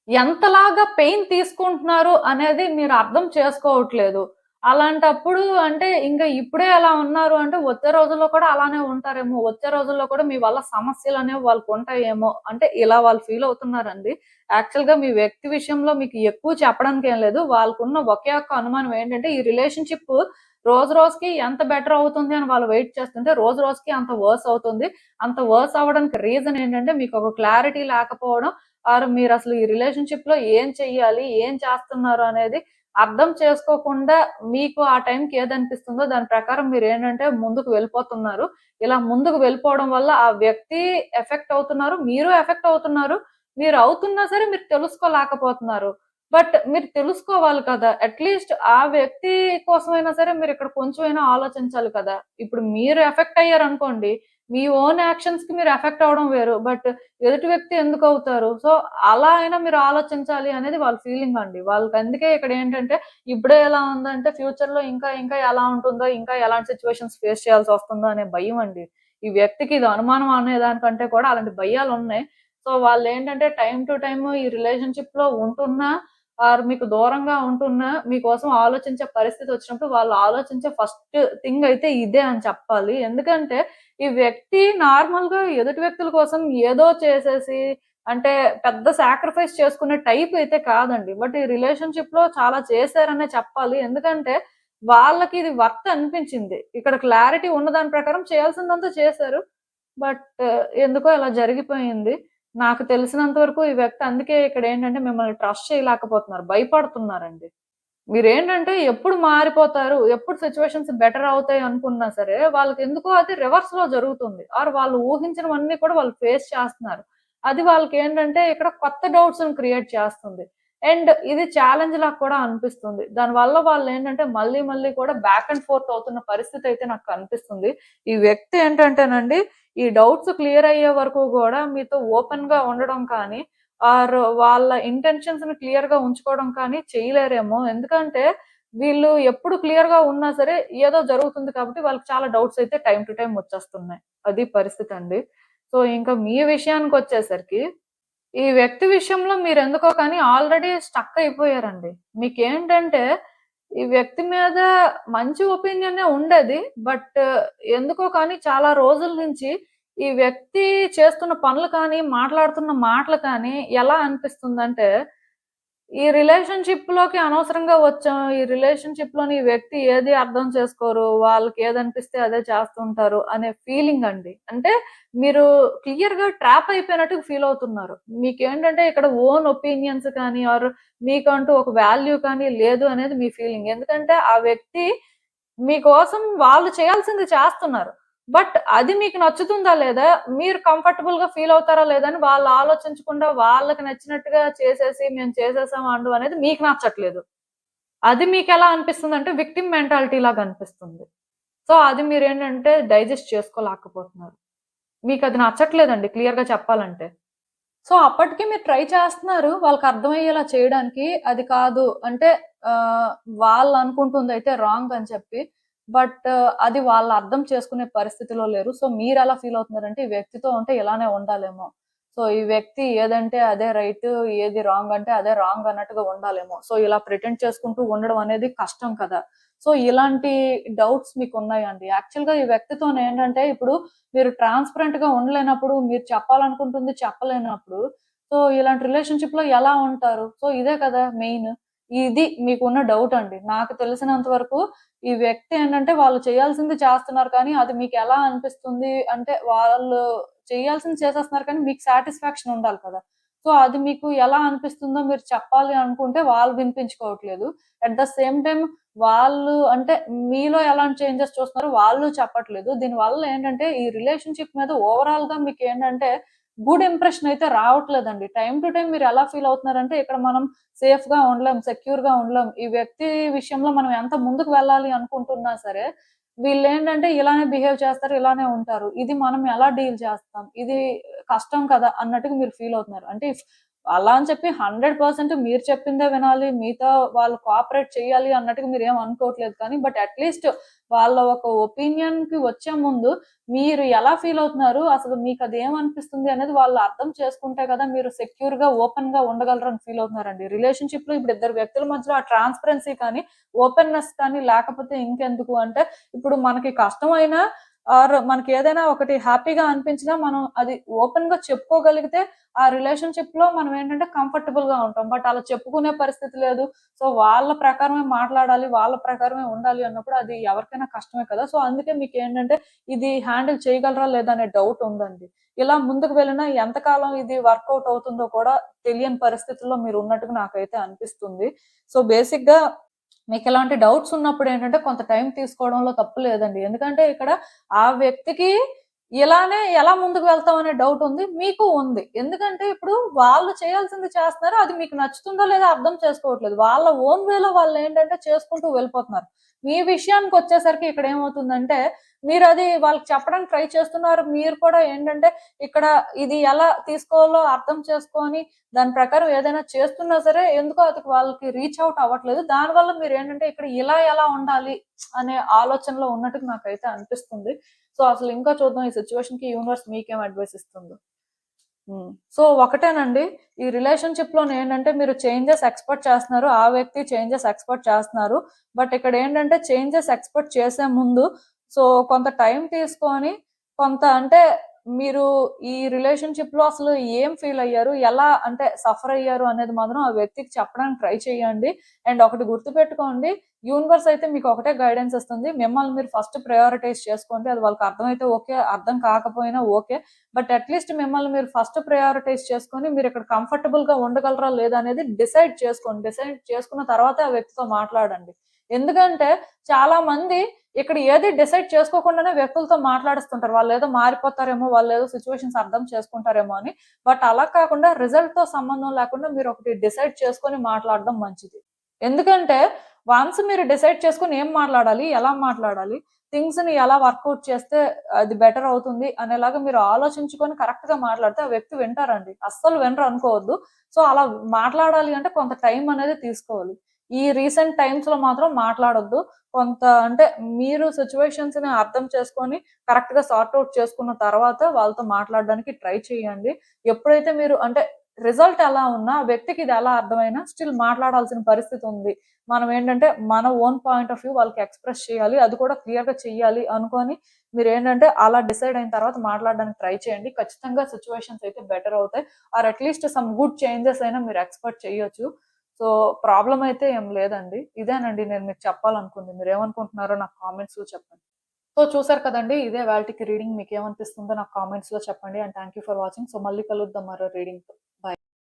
ఎంతలాగా పెయిన్ తీసుకుంటున్నారు అనేది మీరు అర్థం చేసుకోవట్లేదు. అలాంటప్పుడు అంటే ఇంక ఇప్పుడే అలా ఉన్నారు అంటే వచ్చే రోజుల్లో కూడా అలానే ఉంటారేమో. వచ్చే రోజుల్లో కూడా మీ వల్ల సమస్యలనేవి వాళ్ళకుంటాయేమో. అంటే ఇలా వాళ్ళు ఫీల్ అవుతున్నారండి. యాక్చువల్‌గా మీ వ్యక్తి విషయంలో మీకు ఎక్కువ చెప్పడానికేం లేదు. వాళ్ళకున్న ఒకే ఒక్క అనుమానం ఏంటంటే ఈ రిలేషన్‌షిప్ రోజు రోజుకి ఎంత బెటర్ అవుతుంది అని వాళ్ళు వెయిట్ చేస్తుంటే రోజు రోజుకి అంత వర్స్ అవుతుంది. అంత వర్స్ అవ్వడానికి రీజన్ ఏంటంటే మీకొక క్లారిటీ లేకపోవడం ఆర్ మీరసలు ఈ రిలేషన్‌షిప్‌లో ఏం చెయ్యాలి? ఏం చేస్తున్నారు? అనేది అర్థం చేసుకోకుండా మీకు ఆ టైంకి ఏదనిపిస్తుందో దాని ప్రకారం మీరేంటంటే ముందుకు వెళ్ళిపోతున్నారు. ఇలా ముందుకు వెళ్ళిపోవడం వల్ల ఆ వ్యక్తి ఎఫెక్ట్ అవుతున్నారు. మీరు ఎఫెక్ట్ అవుతున్నారు. మీరు అవుతున్నా సరే మీరు తెలుసుకోలేకపోతున్నారు. బట్ మీరు తెలుసుకోవాలి కదా! అట్‌లీస్ట్ ఆ వ్యక్తి కోసమైనా సరే మీరిక్కడ కొంచెమైనా ఆలోచించాలి కదా! ఇప్పుడు మీరు ఎఫెక్ట్ అయ్యారనుకోండి, మీ ఓన్ యాక్షన్స్‌కి మీరు ఎఫెక్ట్ అవ్వడం వేరు. బట్ ఎదుటి వ్యక్తి ఎందుకవుతారు? సో, అలా అయినా మీరు ఆలోచించాలి అనేది వాళ్ళ ఫీలింగ్ అండి. వాళ్ళకందుకే ఇక్కడేంటంటే, ఇప్పుడే ఎలా ఉందంటే ఫ్యూచర్‌లో ఇంకా ఎలా ఉంటుందో, ఇంకా ఎలాంటి సిట్యుయేషన్స్ ఫేస్ చేయాల్సొస్తుందో అనే భయమండి. ఈ వ్యక్తికి ఇది అనుమానం అనే దానికంటే కూడా అలాంటి భయాలున్నాయి. సో, వాళ్ళేంటంటే టైమ్ టు టైమ్ ఈ రిలేషన్‌షిప్‌లో ఉంటున్నా ఆర్ మీకు దూరంగా ఉంటున్నా, మీకోసం ఆలోచించే పరిస్థితొచ్చినప్పుడు వాళ్ళు ఆలోచించే ఫస్ట్ థింగ్ అయితే ఇదే అని చెప్పాలి. ఎందుకంటే ఈ వ్యక్తి నార్మల్‌గా ఎదుటి వ్యక్తుల కోసం ఏదో చేసేసి అంటే పెద్ద సాక్రిఫైస్ చేసుకునే టైప్ అయితే కాదండి. బట్ ఈ రిలేషన్‌షిప్‌లో చాలా చేశారనే చెప్పాలి. ఎందుకంటే వాళ్ళకి ఇది వర్త్ అనిపించింది. ఇక్కడ క్లారిటీ ఉన్న దాని ప్రకారం చేయాల్సిందంతా చేశారు. బట్ ఎందుకో ఇలా జరిగిపోయింది. నాకు తెలిసినంత వరకు ఈ వ్యక్తి అందుకే ఇక్కడేంటంటే మిమ్మల్ని ట్రస్ట్ చేయలేకపోతున్నారు. భయపడుతున్నారండి. మీరేంటంటే ఎప్పుడు మారిపోతారు, ఎప్పుడు సిచ్యువేషన్స్ బెటర్ అవుతాయి అనుకున్నా సరే, వాళ్ళకి ఎందుకో అది రివర్స్‌లో జరుగుతుంది. ఆర్ వాళ్ళు ఊహించినవన్నీ కూడా వాళ్ళు ఫేస్ చేస్తున్నారు. అది వాళ్ళకేంటంటే ఇక్కడ కొత్త డౌట్స్‌ని క్రియేట్ చేస్తుంది. అండ్ ఇది ఛాలెంజ్ లాగా కూడా అనిపిస్తుంది. దానివల్ల వాళ్ళేంటంటే మళ్ళీ మళ్ళీ కూడా బ్యాక్ అండ్ ఫోర్త్ అవుతున్న పరిస్థితి అయితే నాకు కనిపిస్తుంది. ఈ వ్యక్తి ఏంటంటేనండి, ఈ డౌట్స్ క్లియర్ అయ్యే వరకు గూడా మీతో ఓపెన్‌గా ఉండడం కానీ, ఆర్ వాళ్ళ ఇంటెన్షన్స్‌ని క్లియర్‌గా ఉంచుకోవడం కానీ చేయలేరేమో. ఎందుకంటే వీళ్ళు ఎప్పుడు క్లియర్‌గా ఉన్నా సరే ఏదో జరుగుతుంది కాబట్టి వాళ్ళకి చాలా డౌట్స్ అయితే టైమ్ టు టైమ్ వచ్చేస్తున్నాయి. అది పరిస్థితండి. సో, ఇంకా మీ విషయానికొచ్చేసరికి ఈ వ్యక్తి విషయంలో మీరెందుకో కానీ ఆల్రెడీ స్టక్ అయిపోయారండి. మీకేంటంటే ఈ వ్యక్తి మీద మంచి ఒపీనియనే ఉండేది. బట్ ఎందుకో కానీ చాలా రోజుల నుంచి ఈ వ్యక్తి చేస్తున్న పనులు కానీ, మాట్లాడుతున్న మాటలు కానీ ఎలా అనిపిస్తుందంటే ఈ రిలేషన్‌షిప్‌లోకి అనవసరంగా వచ్చాం. ఈ రిలేషన్‌షిప్‌లోని ఈ వ్యక్తి ఏది అర్థం చేసుకోరు. వాళ్ళకి ఏదనిపిస్తే అదే చేస్తుంటారు అనే ఫీలింగ్ అండి. అంటే మీరు క్లియర్‌గా ట్రాప్ అయిపోయినట్టు ఫీల్ అవుతున్నారు. మీకేంటంటే ఇక్కడ ఓన్ ఒపీనియన్స్ కానీ ఆర్ మీకంటూ ఒక వాల్యూ కానీ లేదు అనేది మీ ఫీలింగ్. ఎందుకంటే ఆ వ్యక్తి మీకోసం వాళ్ళు చేయాల్సింది చేస్తున్నారు. బట్ అది మీకు నచ్చుతుందా లేదా? మీరు కంఫర్టబుల్‌గా ఫీల్ అవుతారా లేదా? అని వాళ్ళు ఆలోచించకుండా వాళ్ళకి నచ్చినట్టుగా చేసేసి మేము చేసేసాం అనడం అనేది మీకు నచ్చట్లేదు. అది మీకెలా అనిపిస్తుందంటే విక్టిమ్ మెంటాలిటీ లాగా అనిపిస్తుంది. సో, అది మీరేంటంటే డైజెస్ట్ చేసుకోలేకపోతున్నారు. మీకది నచ్చట్లేదండి క్లియర్‌గా చెప్పాలంటే. సో, అప్పటికి మీరు ట్రై చేస్తున్నారు. వాళ్ళకర్థమయ్యేలా చేయడానికి. అది కాదు అంటే ఆహ్, వాళ్ళనుకుంటుందయితే రాంగ్ అని చెప్పి. బట్ అది వాళ్ళు అర్థం చేసుకునే పరిస్థితిలో లేరు. సో, మీరెలా ఫీల్ అవుతున్నారంటే, ఈ వ్యక్తితో ఉంటే ఇలానే ఉండాలేమో. సో, ఈ వ్యక్తి ఏదంటే అదే రైట్, ఏది రాంగ్ అంటే అదే రాంగ్ అన్నట్టుగా ఉండాలేమో. సో, ఇలా ప్రిటెండ్ చేసుకుంటూ ఉండడం అనేది కష్టం కదా! సో, ఇలాంటి డౌట్స్ మీకున్నాయండి. యాక్చువల్‌గా ఈ వ్యక్తితోనేంటంటే ఇప్పుడు మీరు ట్రాన్స్‌పరెంట్‌గా ఉండలేనప్పుడు, మీరు చెప్పాలనుకుంటుంది చెప్పలేనప్పుడు, సో, ఇలాంటి రిలేషన్‌షిప్‌లో ఎలా ఉంటారు? సో, ఇదే కదా మెయిన్. ఇది మీకున్న డౌట్ అండి. నాకు తెలిసినంత వరకు ఈ వ్యక్తి ఏంటంటే వాళ్ళు చేయాల్సింది చేస్తున్నారు కానీ, అది మీకెలా అనిపిస్తుంది అంటే, వాళ్ళు చేయాల్సింది చేసేస్తున్నారు కానీ, మీకు సాటిస్ఫాక్షన్ ఉండాలి కదా! సో, అది మీకు ఎలా అనిపిస్తుందో మీరు చెప్పాలి అనుకుంటే, వాళ్ళు వినిపించుకోవట్లేదు. అట్ ద సేమ్ టైమ్ వాళ్ళు అంటే మీలో ఎలాంటి చేంజెస్ చూస్తున్నారో వాళ్ళు చెప్పట్లేదు. దీనివల్ల ఏంటంటే ఈ రిలేషన్‌షిప్ మీద ఓవరాల్‌గా మీకేంటంటే గుడ్ ఇంప్రెషన్ అయితే రావట్లేదండి. టైమ్ టు టైమ్ మీరు ఎలా ఫీల్ అవుతున్నారంటే ఇక్కడ మనం సేఫ్‌గా ఉండలేం, సెక్యూర్‌గా ఉండలేం. ఈ వ్యక్తి విషయంలో మనం ఎంత ముందుకు వెళ్ళాలి అనుకుంటున్నా సరే, వీళ్ళేంటంటే ఇలానే బిహేవ్ చేస్తారు, ఇలానే ఉంటారు. ఇది మనం ఎలా డీల్ చేస్తాం? ఇది కష్టం కదా! అన్నట్టుగా మీరు ఫీల్ అవుతున్నారు. అంటే అలా అని చెప్పి 100% మీరు చెప్పిందే వినాలి. మీతో వాళ్ళు కోఆపరేట్ చేయాలి అన్నట్టుగా మీరేం అనుకోవట్లేదు కానీ, బట్ అట్‌లీస్ట్ వాళ్ళ ఒక ఒపీనియన్‌కి వచ్చే ముందు మీరు ఎలా ఫీల్ అవుతున్నారు? అసలు మీకది ఏమనిపిస్తుంది అనేది వాళ్ళు అర్థం చేసుకుంటే కదా మీరు సెక్యూర్‌గా, ఓపెన్‌గా ఉండగలరని ఫీల్ అవుతున్నారండి. రిలేషన్‌షిప్‌లో ఇప్పుడు ఇద్దరు వ్యక్తుల మధ్యలో ఆ ట్రాన్స్‌పరెన్సీ కానీ, ఓపెన్‌నెస్ కానీ లేకపోతే ఇంకెందుకు అంటే, ఇప్పుడు మనకి కష్టమైనా ఆర్ మనకేదైనా ఒకటి హ్యాపీగా అనిపించినా మనం అది ఓపెన్‌గా చెప్పుకోగలిగితే ఆ రిలేషన్‌షిప్‌లో మనం ఏంటంటే కంఫర్టబుల్‌గా ఉంటాం. బట్ అలా చెప్పుకునే పరిస్థితి లేదు. సో, వాళ్ళ ప్రకారమే మాట్లాడాలి, వాళ్ళ ప్రకారమే ఉండాలి అన్నప్పుడు అది ఎవరికైనా కష్టమే కదా! సో, అందుకే మీకేంటంటే ఇది హ్యాండిల్ చేయగలరా లేదా అనే డౌట్ ఉందండి. ఇలా ముందుకు వెళ్ళినా ఎంతకాలం ఇది వర్కౌట్ అవుతుందో కూడా తెలియని పరిస్థితుల్లో మీరున్నట్టుగా నాకైతే అనిపిస్తుంది. సో, బేసిక్‌గా మీకిలాంటి డౌట్స్ ఉన్నప్పుడేంటంటే కొంత టైం తీసుకోవడంలో తప్పు లేదండి. ఎందుకంటే ఇక్కడ ఆ వ్యక్తికి ఇలానే ఎలా ముందుకు వెళ్తాం అనే డౌట్ ఉంది. మీకు ఉంది. ఎందుకంటే ఇప్పుడు వాళ్ళు చేయాల్సింది చేస్తున్నారు. అది మీకు నచ్చుతుందో లేదో అర్థం చేసుకోవట్లేదు. వాళ్ళ ఓన్ వేలో వాళ్ళేంటంటే చేసుకుంటూ వెళ్ళిపోతున్నారు. మీ విషయానికొచ్చేసరికి ఇక్కడ ఏమవుతుందంటే మీరది వాళ్ళకి చెప్పడానికి ట్రై చేస్తున్నారు. మీరు కూడా ఏంటంటే ఇక్కడ ఇది ఎలా తీసుకోవాలో అర్థం చేసుకొని దాని ప్రకారం ఏదైనా చేస్తున్నా సరే ఎందుకో అది వాళ్ళకి రీచ్ ఔట్ అవ్వట్లేదు. దానివల్ల మీరేంటంటే ఇక్కడ ఇలా ఎలా ఉండాలి అనే ఆలోచనలో ఉన్నట్టుగా నాకైతే అనిపిస్తుంది. సో, అసలు ఇంకా చూద్దాం ఈ సిట్యుయేషన్‌కి యూనివర్స్ మీకేం అడ్వైస్ ఇస్తుందో. సో, ఒకటేనండి ఈ రిలేషన్‌షిప్‌లోనేంటంటే మీరు చేంజెస్ ఎక్స్‌పెక్ట్ చేస్తున్నారు. ఆ వ్యక్తి చేంజెస్ ఎక్స్‌పెక్ట్ చేస్తున్నారు. బట్ ఇక్కడేంటంటే చేంజెస్ ఎక్స్‌పెక్ట్ చేసే ముందు సో, కొంత టైం తీసుకొని కొంత అంటే మీరు ఈ రిలేషన్‌షిప్‌లో అసలు ఏం ఫీల్ అయ్యారు? ఎలా అంటే సఫర్ అయ్యారు అనేది మాత్రం ఆ వ్యక్తికి చెప్పడానికి ట్రై చేయండి. అండ్ ఒకటి గుర్తుపెట్టుకోండి, యూనివర్స్ అయితే మీకు ఒకటే గైడెన్స్ ఇస్తుంది. మిమ్మల్ని మీరు ఫస్ట్ ప్రయారిటైజ్ చేసుకోండి. అది వాళ్ళకి అర్థమైతే ఓకే. అర్థం కాకపోయినా ఓకే. బట్ అట్‌లీస్ట్ మిమ్మల్ని మీరు ఫస్ట్ ప్రయారిటైజ్ చేసుకొని మీరిక్కడ కంఫర్టబుల్‌గా ఉండగలరా లేదా అనేది డిసైడ్ చేసుకోండి. డిసైడ్ చేసుకున్న తర్వాతే ఆ వ్యక్తితో మాట్లాడండి. ఎందుకంటే చాలా మంది ఇక్కడ ఏది డిసైడ్ చేసుకోకుండానే వ్యక్తులతో మాట్లాడిస్తుంటారు. వాళ్ళేదో మారిపోతారేమో, వాళ్ళేదో సిట్యుయేషన్స్ అర్థం చేసుకుంటారేమో అని. బట్ అలా కాకుండా రిజల్ట్‌తో సంబంధం లేకుండా మీరొకటి డిసైడ్ చేసుకొని మాట్లాడడం మంచిది. ఎందుకంటే వన్స్ మీరు డిసైడ్ చేసుకొని ఏం మాట్లాడాలి, ఎలా మాట్లాడాలి, థింగ్స్‌ని ఎలా వర్కౌట్ చేస్తే అది బెటర్ అవుతుంది అనేలాగా మీరు ఆలోచించుకొని కరెక్ట్‌గా మాట్లాడితే ఆ వ్యక్తి వింటారండి. అస్సలు వినరు అనుకోవద్దు. సో, అలా మాట్లాడాలి అంటే కొంత టైం అనేది తీసుకోవాలి. ఈ రీసెంట్ టైమ్స్‌లో మాత్రం మాట్లాడొద్దు. కొంత అంటే మీరు సిట్యుయేషన్స్‌ని అర్థం చేసుకొని కరెక్ట్‌గా సార్ట్ ఔట్ చేసుకున్న తర్వాత వాళ్ళతో మాట్లాడడానికి ట్రై చేయండి. ఎప్పుడైతే మీరు అంటే రిజల్ట్ ఎలా ఉన్నా, ఆ వ్యక్తికి ఇది ఎలా అర్థమైనా స్టిల్ మాట్లాడాల్సిన పరిస్థితి ఉంది. మనం ఏంటంటే మన ఓన్ పాయింట్ ఆఫ్ వ్యూ వాళ్ళకి ఎక్స్‌ప్రెస్ చేయాలి. అది కూడా క్లియర్‌గా చెయ్యాలి అనుకోని మీరేంటంటే అలా డిసైడ్ అయిన తర్వాత మాట్లాడడానికి ట్రై చేయండి. ఖచ్చితంగా సిట్యుయేషన్స్ అయితే బెటర్ అవుతాయి. Or at least some good changes అయినా మీరు ఎక్స్‌పెక్ట్ చేయొచ్చు. సో, ప్రాబ్లమ్ అయితే ఏం లేదండి. ఇదేనండి నేను మీకు చెప్పాలనుకుంది. మీరేమనుకుంటున్నారో నాకు కామెంట్స్‌లో చెప్పండి. సో, చూసారు కదండీ! ఇదే వాల్టికి రీడింగ్. మీకేమనిపిస్తుందో నాకు కామెంట్స్‌లో చెప్పండి. And thank you for watching. So, మళ్ళీ కలుద్దాం మరో రీడింగ్‌తో. బై.